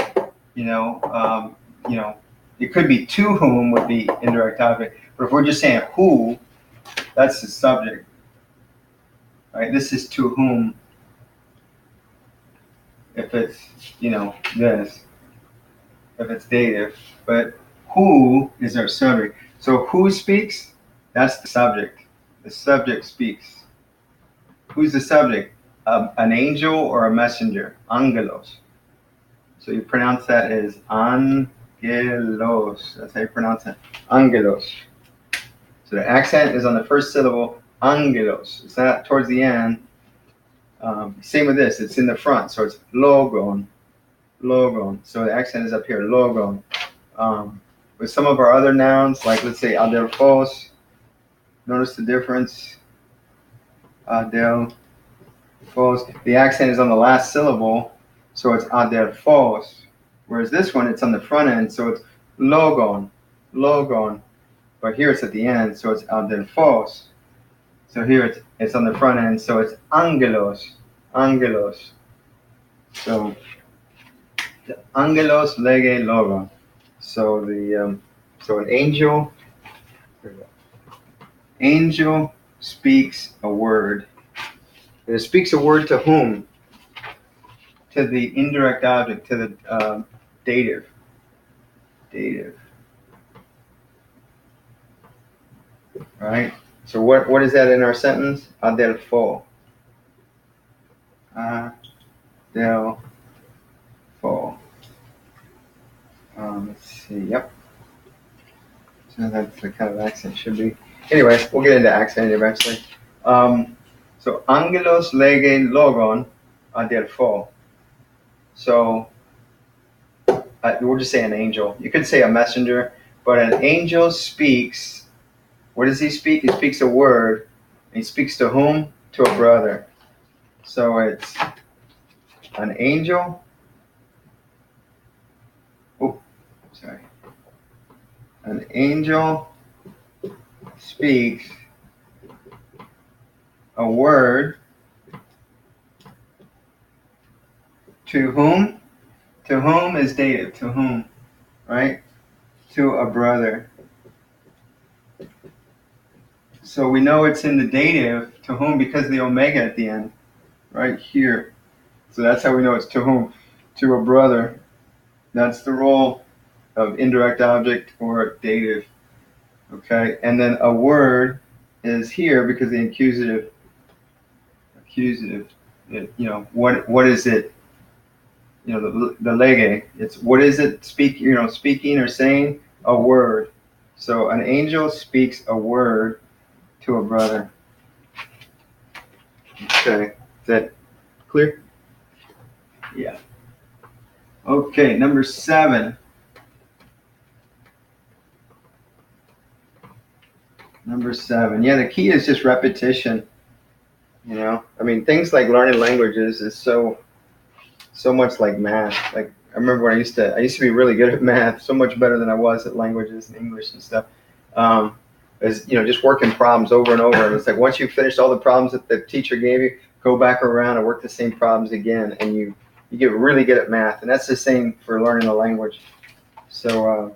it could be to whom would be indirect object, but if we're just saying who, that's the subject. Right, this is to whom. If it's, this, if it's dative, but who is our subject. So who speaks? That's the subject. The subject speaks. Who's the subject? An angel or a messenger? Angelos. So you pronounce that as angelos. That's how you pronounce it. Angelos. So the accent is on the first syllable, angelos. It's not towards the end. Same with this. It's in the front. So it's logon. Logon. So the accent is up here, logon. With some of our other nouns, like let's say adelphos, notice the difference. Adelphos. The accent is on the last syllable, so it's adelphos. Whereas this one, it's on the front end, so it's logon. Logon. But here it's at the end, so it's adelphos. So here it's on the front end, so it's angelos. Angelos. So angelos lege logon. So so an angel speaks a word. And it speaks a word to whom? To the indirect object, to the dative. Dative. Right? So what is that in our sentence? Adelpho. Adelpho. Let's see. Yep. So that's the kind of accent should be. Anyway, we'll get into accent eventually. So angelos lege logon adelpho. So we'll just say an angel. You could say a messenger, but an angel speaks. What does he speak? He speaks a word. He speaks to whom? To a brother. So it's an angel. Sorry. An angel speaks a word to whom? To whom is dative. To whom? Right? To a brother. So we know it's in the dative, to whom, because of the omega at the end. Right here. So that's how we know it's to whom? To a brother. That's the role of indirect object or dative. Okay, and then a word is here because the accusative. What is it? The lege. It's what is it? Speaking or saying a word. So an angel speaks a word to a brother. Okay, is that clear? Yeah. Okay, number 7. Number 7. Yeah, the key is just repetition. Things like learning languages is so much like math. Like I remember when I used to be really good at math, so much better than I was at languages and English and stuff. Just working problems over and over. And it's like once you finish all the problems that the teacher gave you, go back around and work the same problems again, and you get really good at math. And that's the same for learning a language. So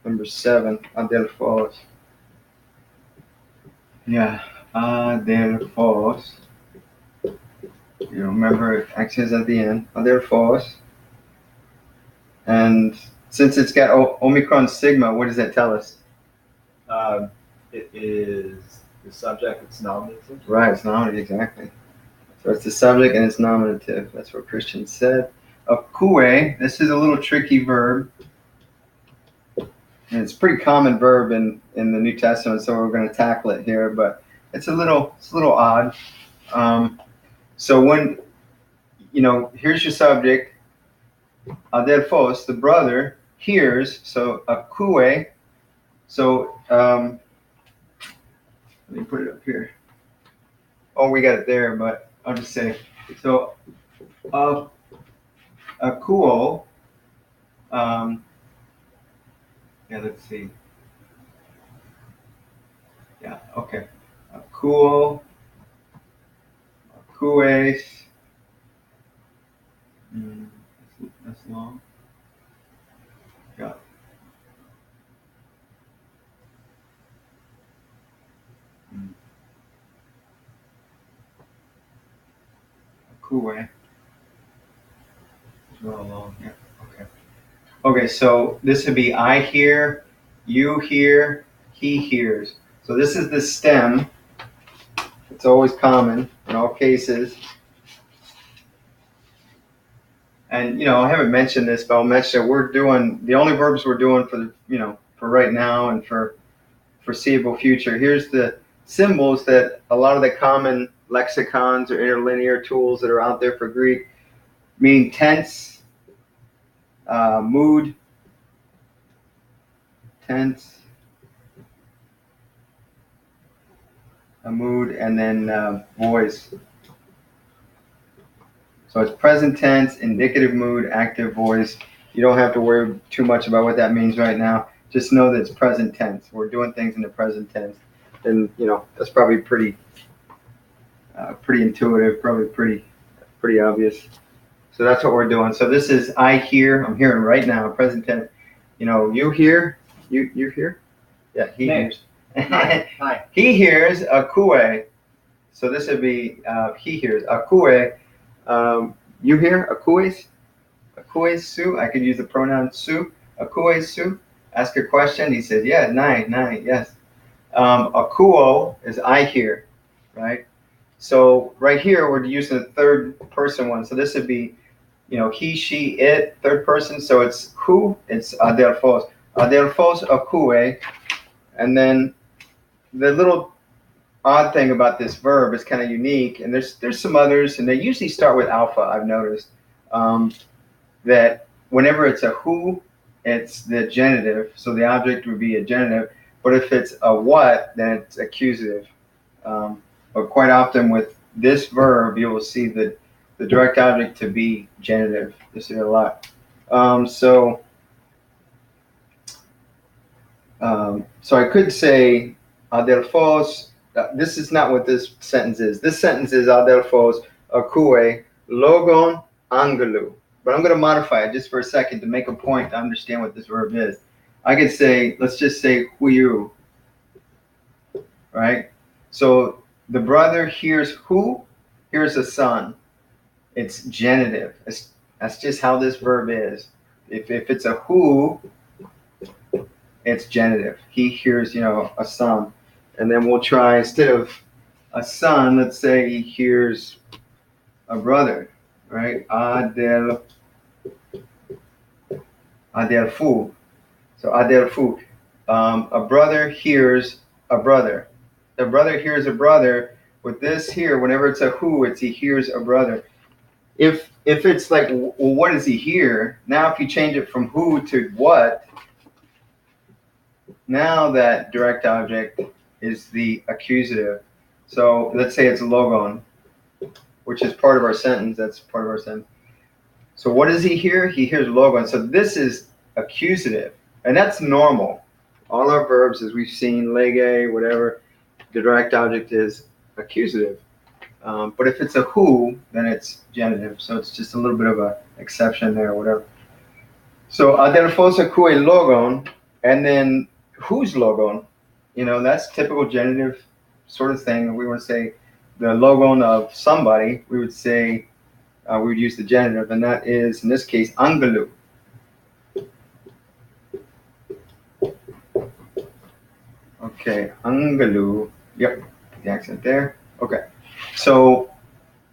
number 7, adelphos. Yeah, adelphos. Remember accents at the end. Adelphos. And since it's got Omicron sigma, what does that tell us? It is the subject. It's nominative. Right, it's nominative, exactly. So it's the subject and it's nominative. That's what Christian said. Akue, this is a little tricky verb. And it's a pretty common verb in the New Testament, so we're going to tackle it here, but it's a little odd. So when, here's your subject, adelphos, the brother, hears, so akue, so let me put it up here. Oh, we got it there, but I'll just say, so akuo, let's see. Yeah, okay. Akuo, akues. That's long. Yeah. Akue. It's real long. Yeah. Okay. Okay, so this would be I hear, you hear, he hears. So this is the stem. It's always common in all cases. And I haven't mentioned this, but I'll mention it. We're doing the only verbs we're doing for for right now and for foreseeable future. Here's the symbols that a lot of the common lexicons or interlinear tools that are out there for Greek, meaning tense, mood, tense, a mood, and then voice. So it's present tense, indicative mood, active voice. You don't have to worry too much about what that means right now. Just know that it's present tense. We're doing things in the present tense. And, that's probably pretty intuitive, probably pretty obvious. So that's what we're doing. So this is I hear, I'm hearing right now, present tense. You hear, you hear? Yeah, he hears. Hi. He hears akue. So this would be he hears akue. You hear akues? Akues su. I could use the pronoun su. Akues su. Ask a question. He says, yeah, nine, yes. Akuo is I hear, right? So right here we're using the third person one. So this would be, he, she, it, third person. So it's who? It's adelphos. Adelphos akue. And then the little odd thing about this verb is kind of unique, and there's some others, and they usually start with alpha. I've noticed that whenever it's a who, it's the genitive, so the object would be a genitive. But if it's a what, then it's accusative. But quite often with this verb, you will see the direct object to be genitive. You see it a lot. So I could say adelphos. This is not what this sentence is. This sentence is adelphos akue logon angelu. But I'm going to modify it just for a second to make a point to understand what this verb is. I could say, let's just say huiu, right? So the brother hears who? Hears a son. It's genitive. That's just how this verb is. If it's a who, it's genitive. He hears, a son. And then we'll try, instead of a son, let's say he hears a brother, right? Adelfu. So adelfu. A brother hears a brother. The brother hears a brother. With this here, whenever it's a who, it's he hears a brother. If it's like, well, what does he hear? Now if you change it from who to what, now that direct object is the accusative. So let's say it's logon, which is part of our sentence. That's part of our sentence. So what does he hear? He hears logon. So this is accusative, and that's normal. All our verbs, as we've seen, lege, whatever, the direct object is accusative. But if it's a who, then it's genitive. So it's just a little bit of an exception there, whatever. So adelphos akue logon, and then whose logon? That's typical genitive sort of thing. We want to say the logon of somebody. We would say, we would use the genitive, and that is, in this case, angelu. Okay, angelu. Yep, the accent there. Okay, so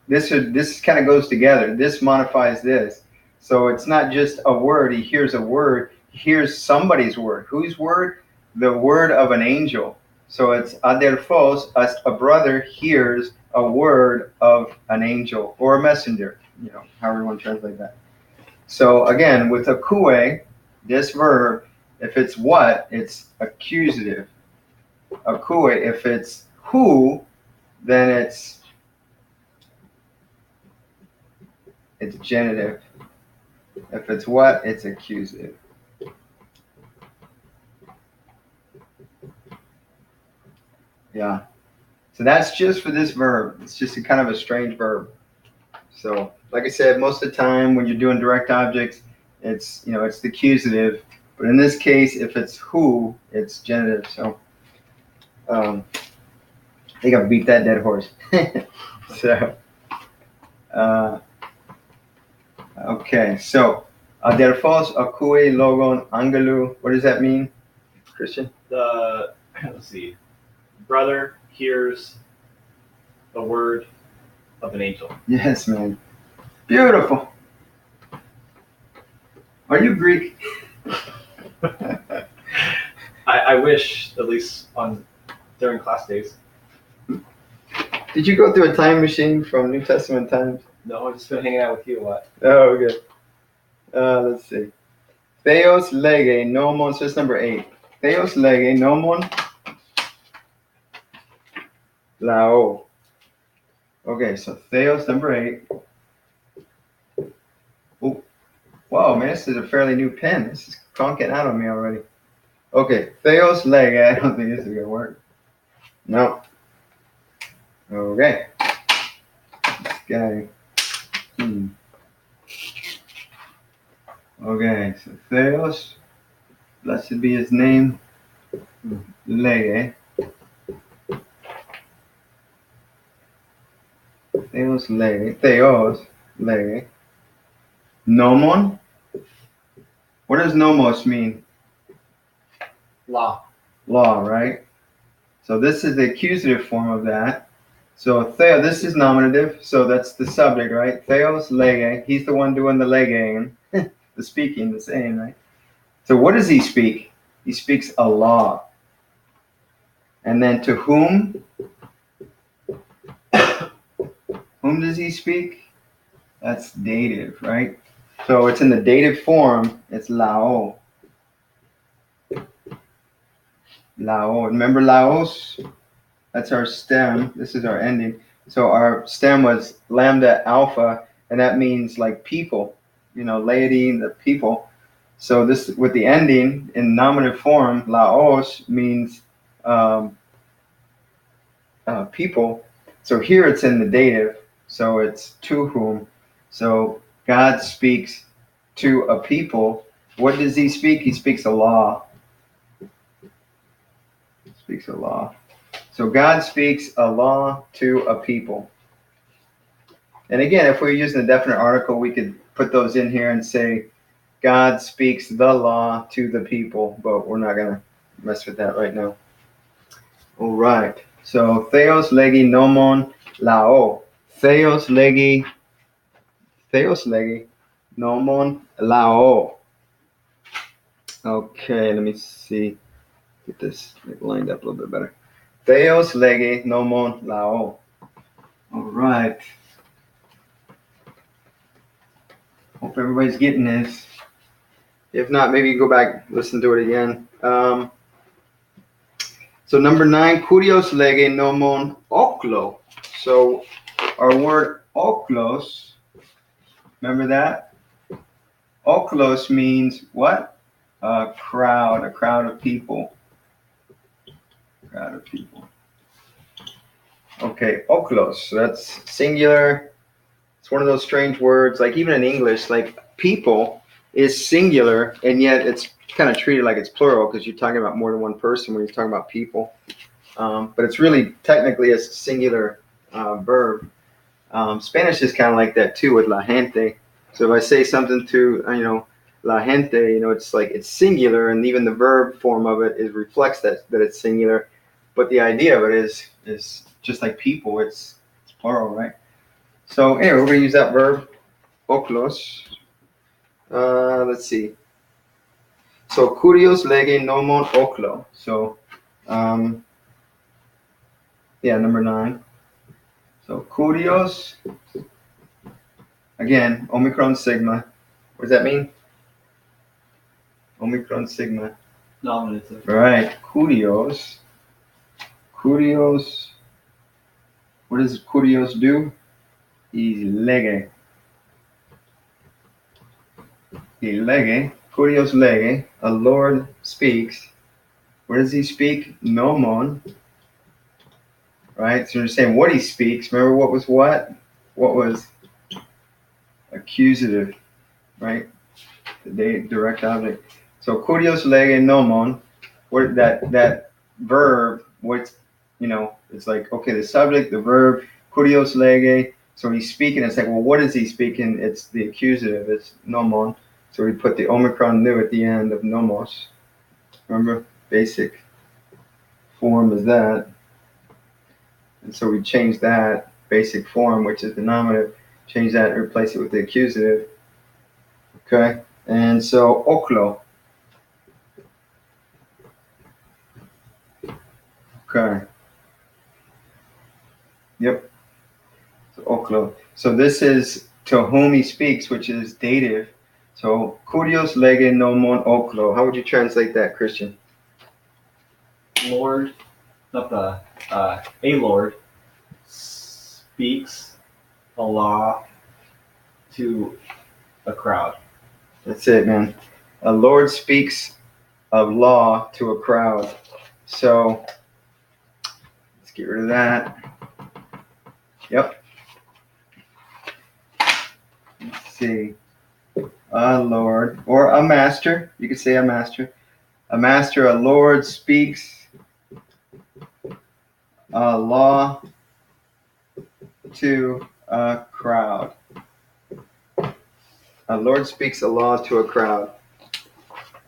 this kind of goes together. This modifies this. So it's not just a word. He hears a word. He hears somebody's word. Whose word? The word of an angel. So it's adelphos, a brother hears a word of an angel or a messenger, however you want to translate that. So again, with akue, this verb, if it's what, it's accusative. Akue, if it's who, then it's genitive. If it's what, it's accusative. Yeah. So that's just for this verb. It's just a kind of a strange verb. So, like I said, most of the time when you're doing direct objects, it's it's the accusative. But in this case, if it's who, it's genitive. So, I think I beat that dead horse. So, okay. So, adelphos akue logon angelou. What does that mean, Christian? Let's see. Brother hears the word of an angel. Yes, man. Beautiful. Are you Greek? I wish, at least during class days. Did you go through a time machine from New Testament times? No, I've just been hanging out with you a lot. Oh, okay. Let's see. Theos lege nomon. So it's number 8. Theos lege nomon lao. Okay, so Theos number 8. Oh, wow, man, this is a fairly new pen. This is conking out on me already. Okay, Theos lege. I don't think this is gonna work. No. Okay. This guy. Okay, so Theos, blessed be his name, lege. Theos lege. Nomon. What does nomos mean? Law. Law, right? So this is the accusative form of that. So theo, this is nominative, so that's the subject, right? Theos lege, he's the one doing the legeing, the speaking, the saying, right? So what does he speak? He speaks a law. And then to whom? Whom does he speak? That's dative, right? So it's in the dative form, it's lao. Lao. Remember Laos? That's our stem. This is our ending. So our stem was lambda alpha, and that means like people, laity, the people. So this with the ending in nominative form, Laos means people. So here it's in the dative. So it's to whom. So God speaks to a people. What does he speak? He speaks a law. Speaks a law. So God speaks a law to a people. And again, if we're using a definite article, we could put those in here and say, God speaks the law to the people, but we're not going to mess with that right now. All right. So Theos legi nomon lao. Theos legi nomon lao. Okay, let me see. Get this lined up a little bit better. Theos lege nomon lao. All right. Hope everybody's getting this. If not, maybe you go back, listen to it again. So number 9, kurios lege nomon oklo. So our word oklos, remember that? Oklos means what? A crowd of people. Okay, oklos. So that's singular. It's one of those strange words. Like even in English, like people is singular, and yet it's kind of treated like it's plural because you're talking about more than one person when you're talking about people. But it's really technically a singular verb. Spanish is kind of like that too with la gente. So if I say something to la gente, it's like it's singular, and even the verb form of it reflects that it's singular. But the idea of it is just like people. It's plural, right? So anyway, we're going to use that verb, oklos. Let's see. So kurios lege nomon oklo. So, number 9. So kurios, again, Omicron sigma. What does that mean? Omicron sigma. Nominative. All right, kurios. Kurios. What does kurios do? He's lege. Lege. Kurios lege. A Lord speaks. What does he speak? Nomon. Right? So you're saying what he speaks. Remember what was what? What was accusative, right? The direct object. So kurios lege nomon. What that verb? What's it's like, okay, the subject, the verb, kurios lege. So he's speaking. It's like, well, what is he speaking? It's the accusative. It's nomon. So we put the Omicron nu at the end of nomos. Remember, basic form is that. And so we change that basic form, which is the nominative, change that and replace it with the accusative. Okay? And so oklo. Okay. Yep. So oklo. So this is to whom he speaks, which is dative. So kurios lege nomon oklo. How would you translate that, Christian? Lord, not the a Lord speaks a law to a crowd. That's it, man. A Lord speaks of law to a crowd. So let's get rid of that. Yep. Let's see. A Lord or a master. You could say a master. A master, a Lord speaks a law to a crowd. A Lord speaks a law to a crowd.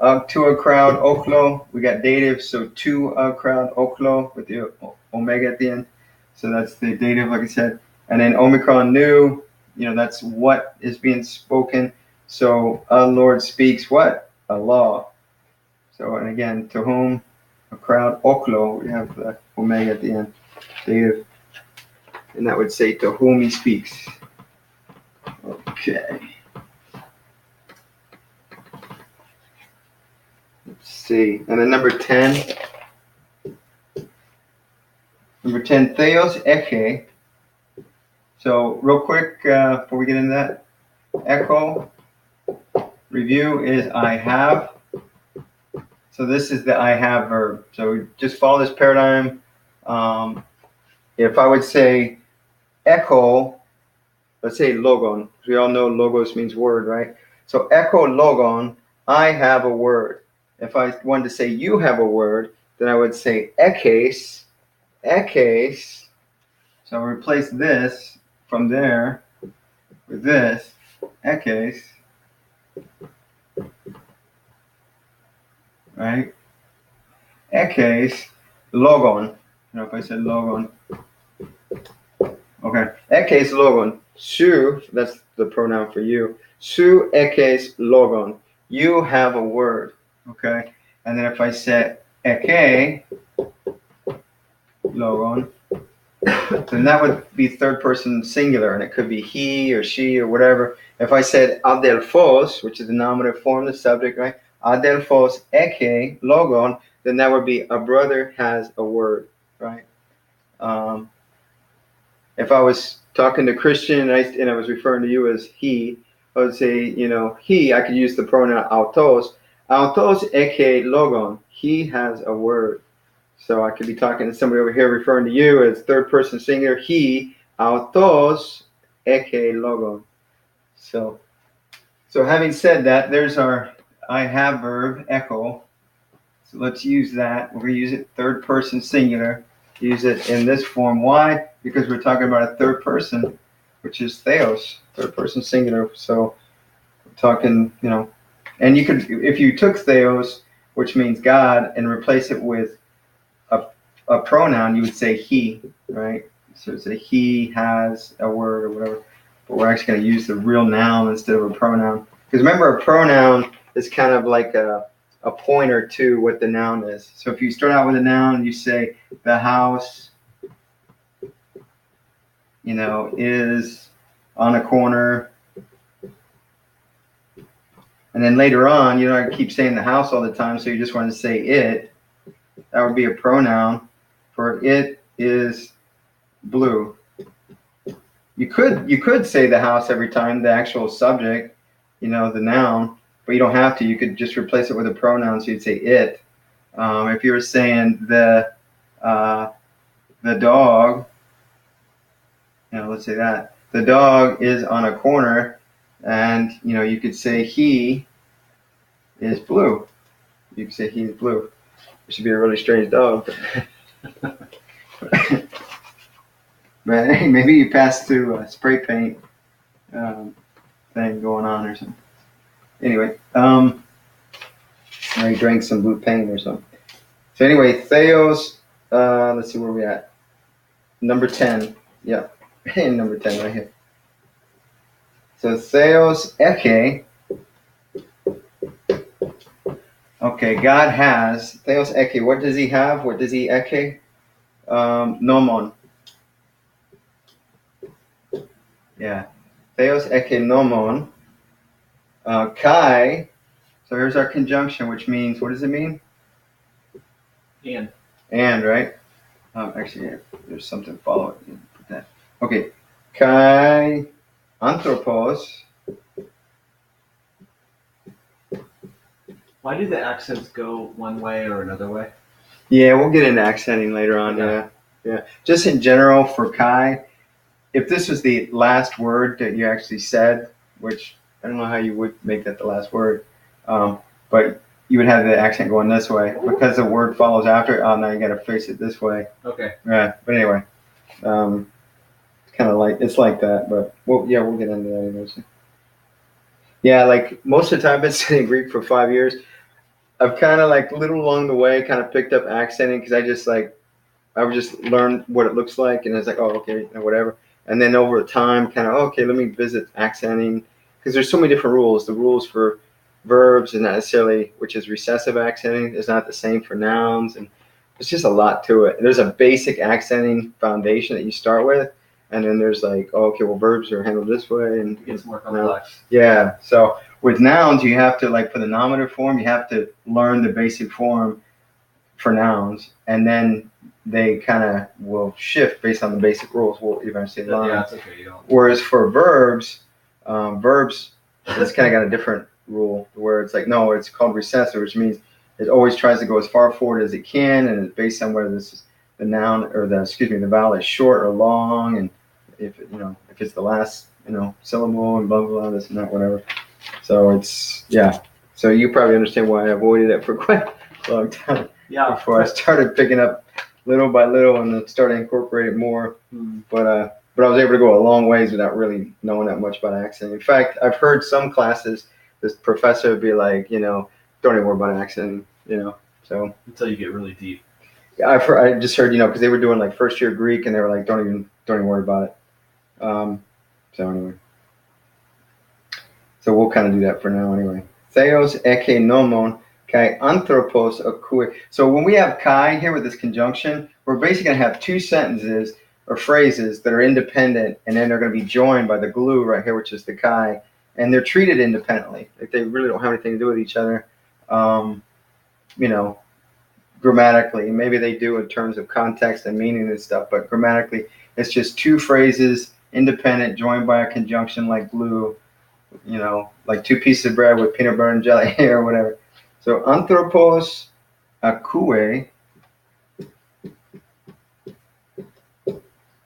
To a crowd, oklo. We got dative, so to a crowd, oklo, with the omega at the end. So that's the dative, like I said. And then omicron nu, that's what is being spoken. So a Lord speaks what? A law. So, and again, to whom? A crowd, oklo. We have the omega at the end, dative. And that would say to whom he speaks. Okay. Let's see. And then number 10. Number 10, theos eche. So real quick, before we get into that, echo review is I have. So this is the I have verb. So just follow this paradigm. If I would say echo, let's say logon. We all know logos means word, right? So echo logon, I have a word. If I wanted to say you have a word, then I would say ekes. Ekes. So I'll replace this from there with this. Ekes. Right? Ekes logon. If I said logon. Okay. Ekes logon. Su, that's the pronoun for you. Su ekes logon. You have a word. Okay. And then if I said eke logon, then that would be third person singular, and it could be he or she or whatever. If I said adelphos, which is the nominative form, the subject, right? Adelphos eke logon, then that would be a brother has a word, right? If I was talking to Christian and I was referring to you as he, I would say, he, I could use the pronoun autos. Autos eke logon, he has a word. So I could be talking to somebody over here referring to you as third person singular, he, autos eke logon. So having said that, there's our I have verb, echo. So let's use that. We're going to use it third person singular. Use it in this form. Why? Because we're talking about a third person, which is theos, third person singular. So we're talking, and you could, if you took theos, which means God, and replace it with a pronoun, you would say he, right? So say he has a word or whatever, but we're actually going to use the real noun instead of a pronoun. Because remember, a pronoun is kind of like a pointer to what the noun is. So if you start out with a noun, you say the house, is on a corner. And then later on, you don't keep saying the house all the time, so you just want to say it. That would be a pronoun. For it is blue. You could say the house every time, the actual subject, the noun, but you don't have to. You could just replace it with a pronoun, so you'd say it. If you were saying the dog, let's say that. The dog is on a corner, and, you could say he is blue. You could say he is blue. It should be a really strange dog. But hey, maybe you passed through a spray paint thing going on or something. Anyway, I drank some blue paint or something. So anyway, Theos, let's see where we're at. Number 10. Yeah, number 10 right here. So Theos Eke. Okay, God has. Theos Eke. What does he have? What does he Eke? Nomon. Yeah. Theos Eke Nomon. Kai. So here's our conjunction, which means, what does it mean? And, right? Actually, yeah, there's something follow it. Put that. Okay. Kai Anthropos. Why do the accents go one way or another way? Yeah, we'll get into accenting later on. Okay. Yeah. Just in general for Kai, if this was the last word that you actually said, which I don't know how you would make that the last word, but you would have the accent going this way because the word follows after it. Oh, now you got to face it this way. Okay. Yeah, but anyway, it's kind of it's like that. But we'll get into that eventually. Yeah, like most of the time I've been studying Greek for 5 years. I've kind of little along the way kind of picked up accenting because I would just learn what it looks like and it's like, oh, okay, whatever. And then over time, kind of, okay, let me visit accenting because there's so many different rules. The rules for verbs is not necessarily, which is recessive accenting, is not the same for nouns, and there's just a lot to it. There's a basic accenting foundation that you start with, and then there's okay, well, verbs are handled this way, and it gets more complex. Yeah, so with nouns, you have to for the nominative form, you have to learn the basic form for nouns, and then they kind of will shift based on the basic rules. We'll eventually learn. Yeah, it's okay. You don't. Whereas for verbs, it's kind of got a different rule where it's no, it's called recessive, which means it always tries to go as far forward as it can, and it's based on whether this is the noun or the vowel is short or long, and if it's the last syllable and blah blah blah, this and that, whatever. So it's So you probably understand why I avoided it for quite a long time. Yeah. Before I started picking up little by little and then started incorporating more. But I was able to go a long ways without really knowing that much about accent. In fact, I've heard some classes, this professor would be like, don't even worry about accent, So until you get really deep. Yeah, I just heard, because they were doing first year Greek and they were like, don't even worry about it. So anyway. So we'll kind of do that for now anyway. Theos eke nomon kai anthropos akui. So when we have kai here with this conjunction, we're basically going to have two sentences or phrases that are independent, and then they're going to be joined by the glue right here, which is the kai, and they're treated independently. They really don't have anything to do with each other, grammatically. Maybe they do in terms of context and meaning and stuff, but grammatically, it's just two phrases, independent, joined by a conjunction like glue, like two pieces of bread with peanut butter and jelly or whatever. So anthropos akue.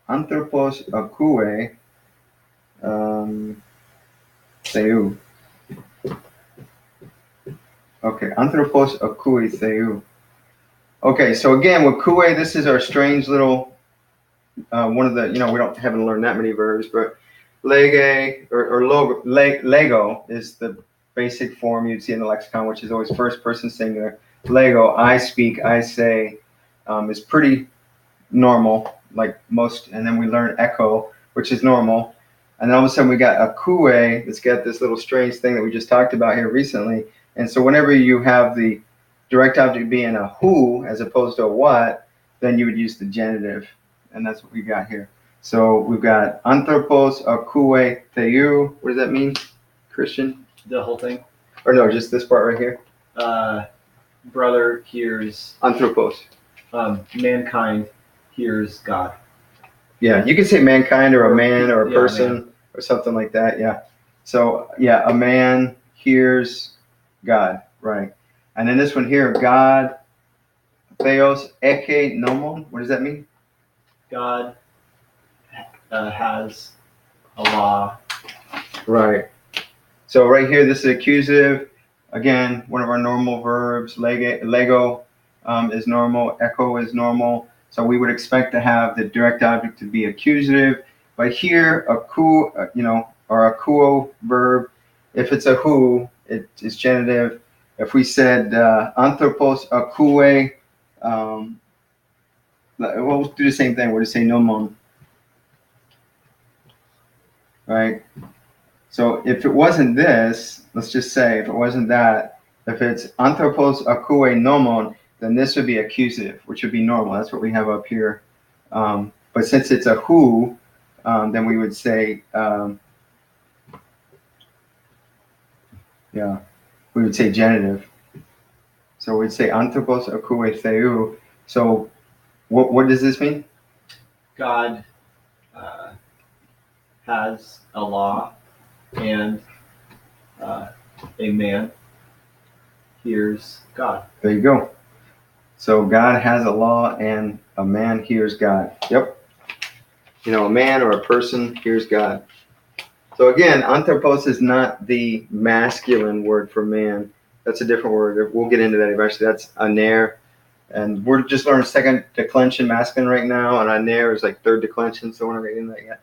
Anthropos akue theou. Okay, anthropos akue theou. Okay, so again with kue, this is our strange little one of the we haven't learned that many verbs, but lege or lego is the basic form you'd see in the lexicon, which is always first person singular. Lego, I speak, I say, is pretty normal. like most, and then we learned echo, which is normal. And then all of a sudden we got akue that's got this little strange thing that we just talked about here recently. And so whenever you have the direct object being a who as opposed to a what, then you would use the genitive. And that's what we got here. So we've got anthropos akue theou. What does that mean, Christian? The whole thing. Or no, just this part right here. Brother hears. Anthropos. Mankind hears God. Yeah, you can say mankind or a man or a Yeah, person man. or something like that. Yeah. So yeah, a man hears God, right? And then this one here, God, theos eke nomon. What does that mean? God has a law. Right. So right here, this is accusative. Again, one of our normal verbs. Lego is normal. Echo is normal. So we would expect to have the direct object to be accusative. But here, aku, or akuo verb, if it's a who, it is genitive. If we said anthropos akue, we'll do the same thing. We'll just say nomon. Right? So if it wasn't this, let's just say, if it wasn't that, if it's anthropos akue nomon, then this would be accusative, which would be normal. That's what we have up here. But since it's a who, then we would say, we would say genitive. So we'd say anthropos akue theou. So what does this mean? God has a law, and a man hears God. There you go. So God has a law and a man hears God. Yep. A man or a person hears God. So again, anthropos is not the masculine word for man. That's a different word. We'll get into that eventually. That's aner. And we're just learning second declension masculine right now, and aner is like third declension, so we're not getting into that yet.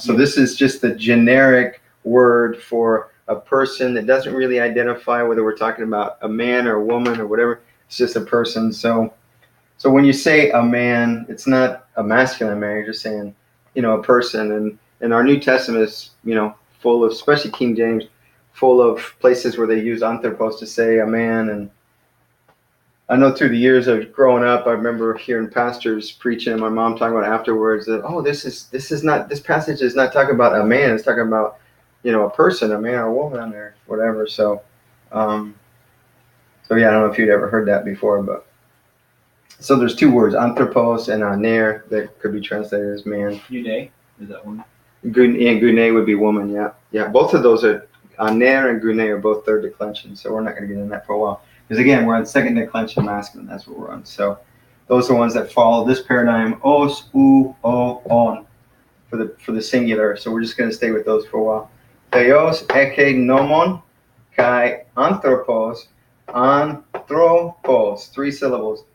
So this is just the generic word for a person that doesn't really identify whether we're talking about a man or a woman or whatever. It's just a person. So when you say a man, it's not a masculine man. You're just saying, a person. And our New Testament is, full of, especially King James, full of places where they use anthropos to say a man. And I know through the years of growing up, I remember hearing pastors preaching and my mom talking about afterwards that, this passage is not talking about a man. It's talking about, a person, a man or a woman or whatever. So yeah, I don't know if you'd ever heard that before, but so there's two words, anthropos and aner, that could be translated as man. Gune, is that one? And gune would be woman, yeah. Yeah, both of those are, aner and gune are both third declension, so we're not going to get into that for a while. Because again, we're on second declension masculine, that's what we're on. So those are the ones that follow this paradigm, os, u, o, on, for the singular. So we're just going to stay with those for a while. Theos eke nomon kai anthropos, anthropos, 3 syllables.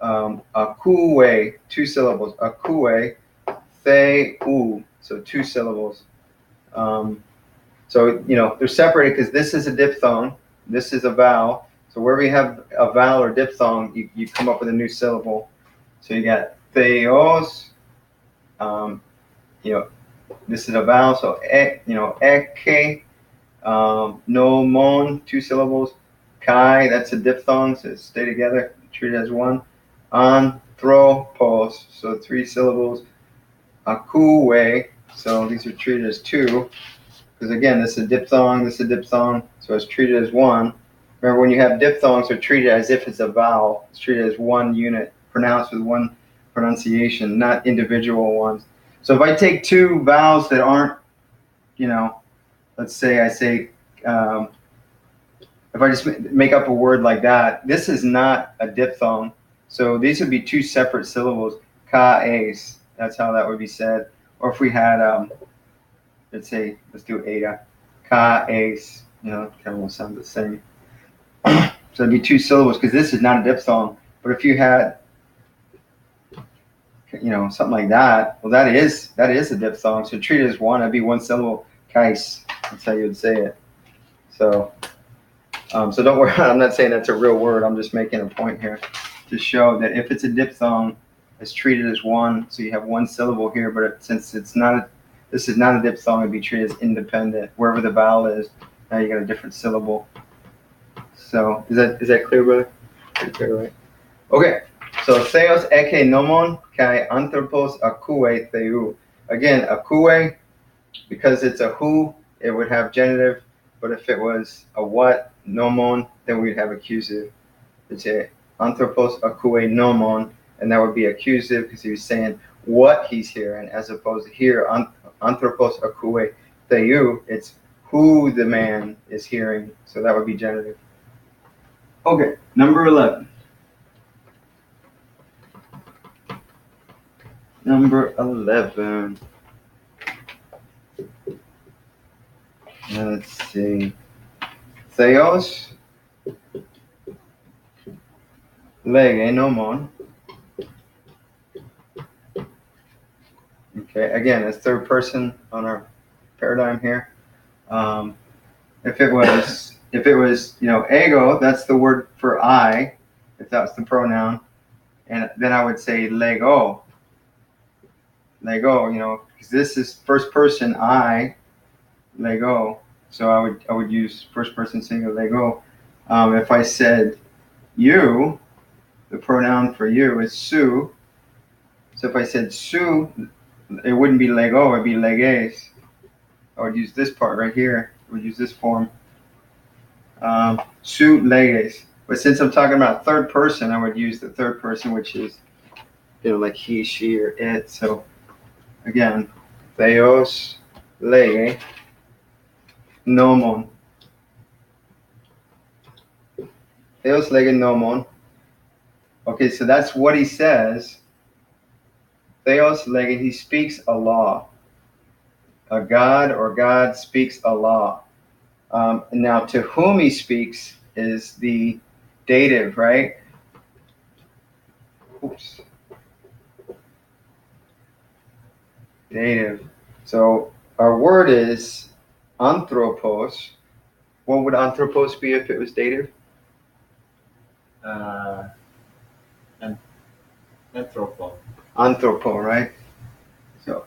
Akue, 2 syllables. Akue, theou, so 2 syllables. So they're separated because this is a diphthong, this is a vowel. So wherever you have a vowel or diphthong, you come up with a new syllable. So you got theos. This is a vowel, so eke, nomon, 2 syllables. Kai, that's a diphthong, so stay together, treat it as one. Anthropos, so 3 syllables. Akue, so these are treated as 2, because again, this is a diphthong, so it's treated as 1. Remember, when you have diphthongs, they're treated as if it's a vowel. It's treated as one unit, pronounced with one pronunciation, not individual ones. So if I take 2 vowels that aren't, let's say I say, if I just make up a word like that, this is not a diphthong. So these would be 2 separate syllables. Ka-es, that's how that would be said. Or if we had, let's do Ada. Ka-es, kind of will sound the same. So it'd be 2 syllables because this is not a diphthong. But if you had, something like that, well, that is a diphthong. So treat it as 1. That'd be 1 syllable. Kais, that's how you would say it. So don't worry. I'm not saying that's a real word. I'm just making a point here to show that if it's a diphthong, is treated as one. So you have one syllable here, but since it's not, this is not a diphthong, it'd be treated as independent. Wherever the vowel is, now you got a different syllable. So is that clear, brother? Pretty clear, right? Okay. So theos eke nomon kai anthropos akue theou. Again, akue, because it's a who, it would have genitive. But if it was a what, nomon, then we'd have accusative. It's a anthropos akue nomon, and that would be accusative because he was saying what he's hearing, as opposed to here, anthropos akue theou, it's who the man is hearing. So that would be genitive. Okay, number 11. Number 11. Let's see. Theos lege nomon. Okay, again, it's third person on our paradigm here. If it was, ego, that's the word for I, if that's the pronoun, and then I would say lego, because this is first person I, lego. So I would use first person singular lego. If I said you, the pronoun for you is su. So if I said su, it wouldn't be lego, it'd be leges. I would use this part right here. I would use this form. Su leges. But since I'm talking about third person, I would use the third person, which is, like he, she, or it. So again, theos lege nomon. Theos lege nomon. Okay, so that's what he says. Theos lege, he speaks a law. A god or God speaks a law. Now, to whom he speaks is the dative, right? Oops. Dative. So our word is anthropos. What would anthropos be if it was dative? Anthropo. Anthropo, right? So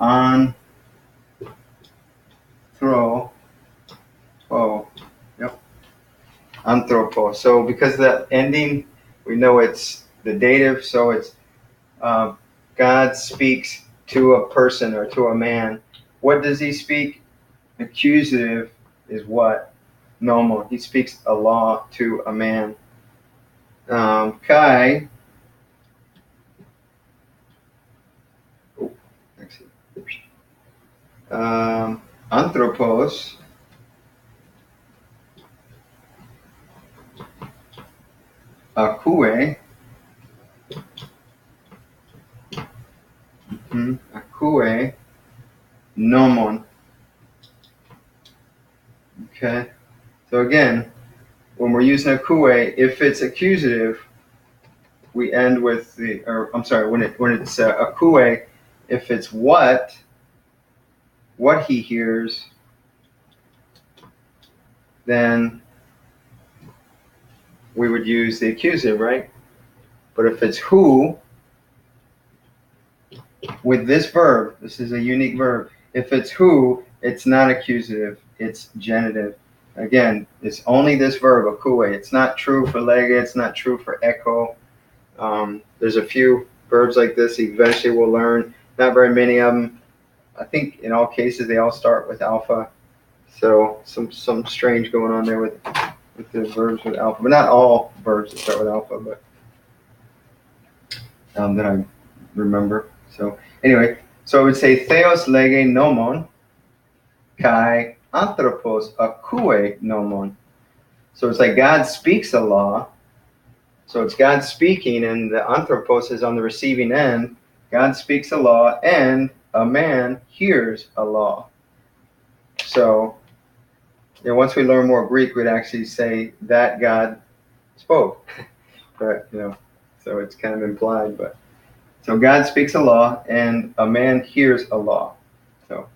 yep. Anthropo. So because of that ending, we know it's the dative. So it's God speaks to a person or to a man. What does he speak? Accusative is what? Normal. He speaks a law to a man. Kai. Anthropos. Akue. Akue. Nomon. Okay. So again, when we're using akue, if it's accusative, we end with the, or I'm sorry, when it's akue, if it's what he hears, then we would use the accusative, right? But if it's who, with this verb, this is a unique verb. If it's who, it's not accusative, it's genitive. Again, it's only this verb, akue. It's not true for lege, it's not true for echo. There's a few verbs like this eventually we'll learn. Not very many of them. I think in all cases they all start with alpha. So some strange going on there with the verbs with alpha. But not all verbs that start with alpha, but that I remember. So anyway, so I would say theos lege nomon kai anthropos akue nomon. So it's like God speaks a law. So it's God speaking, and the anthropos is on the receiving end. God speaks a law, and a man hears a law. So, once we learn more Greek, we'd actually say that God spoke. But, so it's kind of implied. But so God speaks a law, and a man hears a law. So,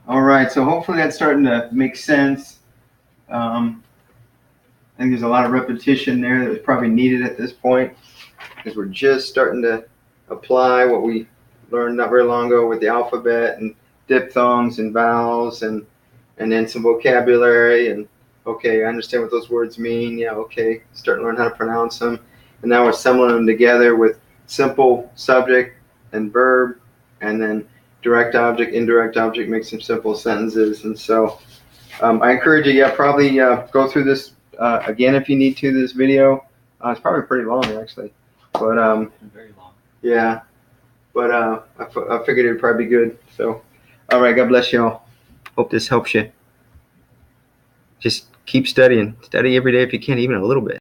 all right. So hopefully that's starting to make sense. I think there's a lot of repetition there that was probably needed at this point. because we're just starting to apply what we learned not very long ago with the alphabet and diphthongs and vowels and then some vocabulary and okay, I understand what those words mean. Yeah, okay, start to learn how to pronounce them. And now we're assembling them together with simple subject and verb, and then direct object, indirect object, make some simple sentences. And so I encourage you, probably go through this again if you need to, this video. It's probably pretty long, actually. But Very long. yeah, but I figured it would probably be good. So, all right, God bless y'all. Hope this helps you. Just keep studying. Study every day if you can, even a little bit.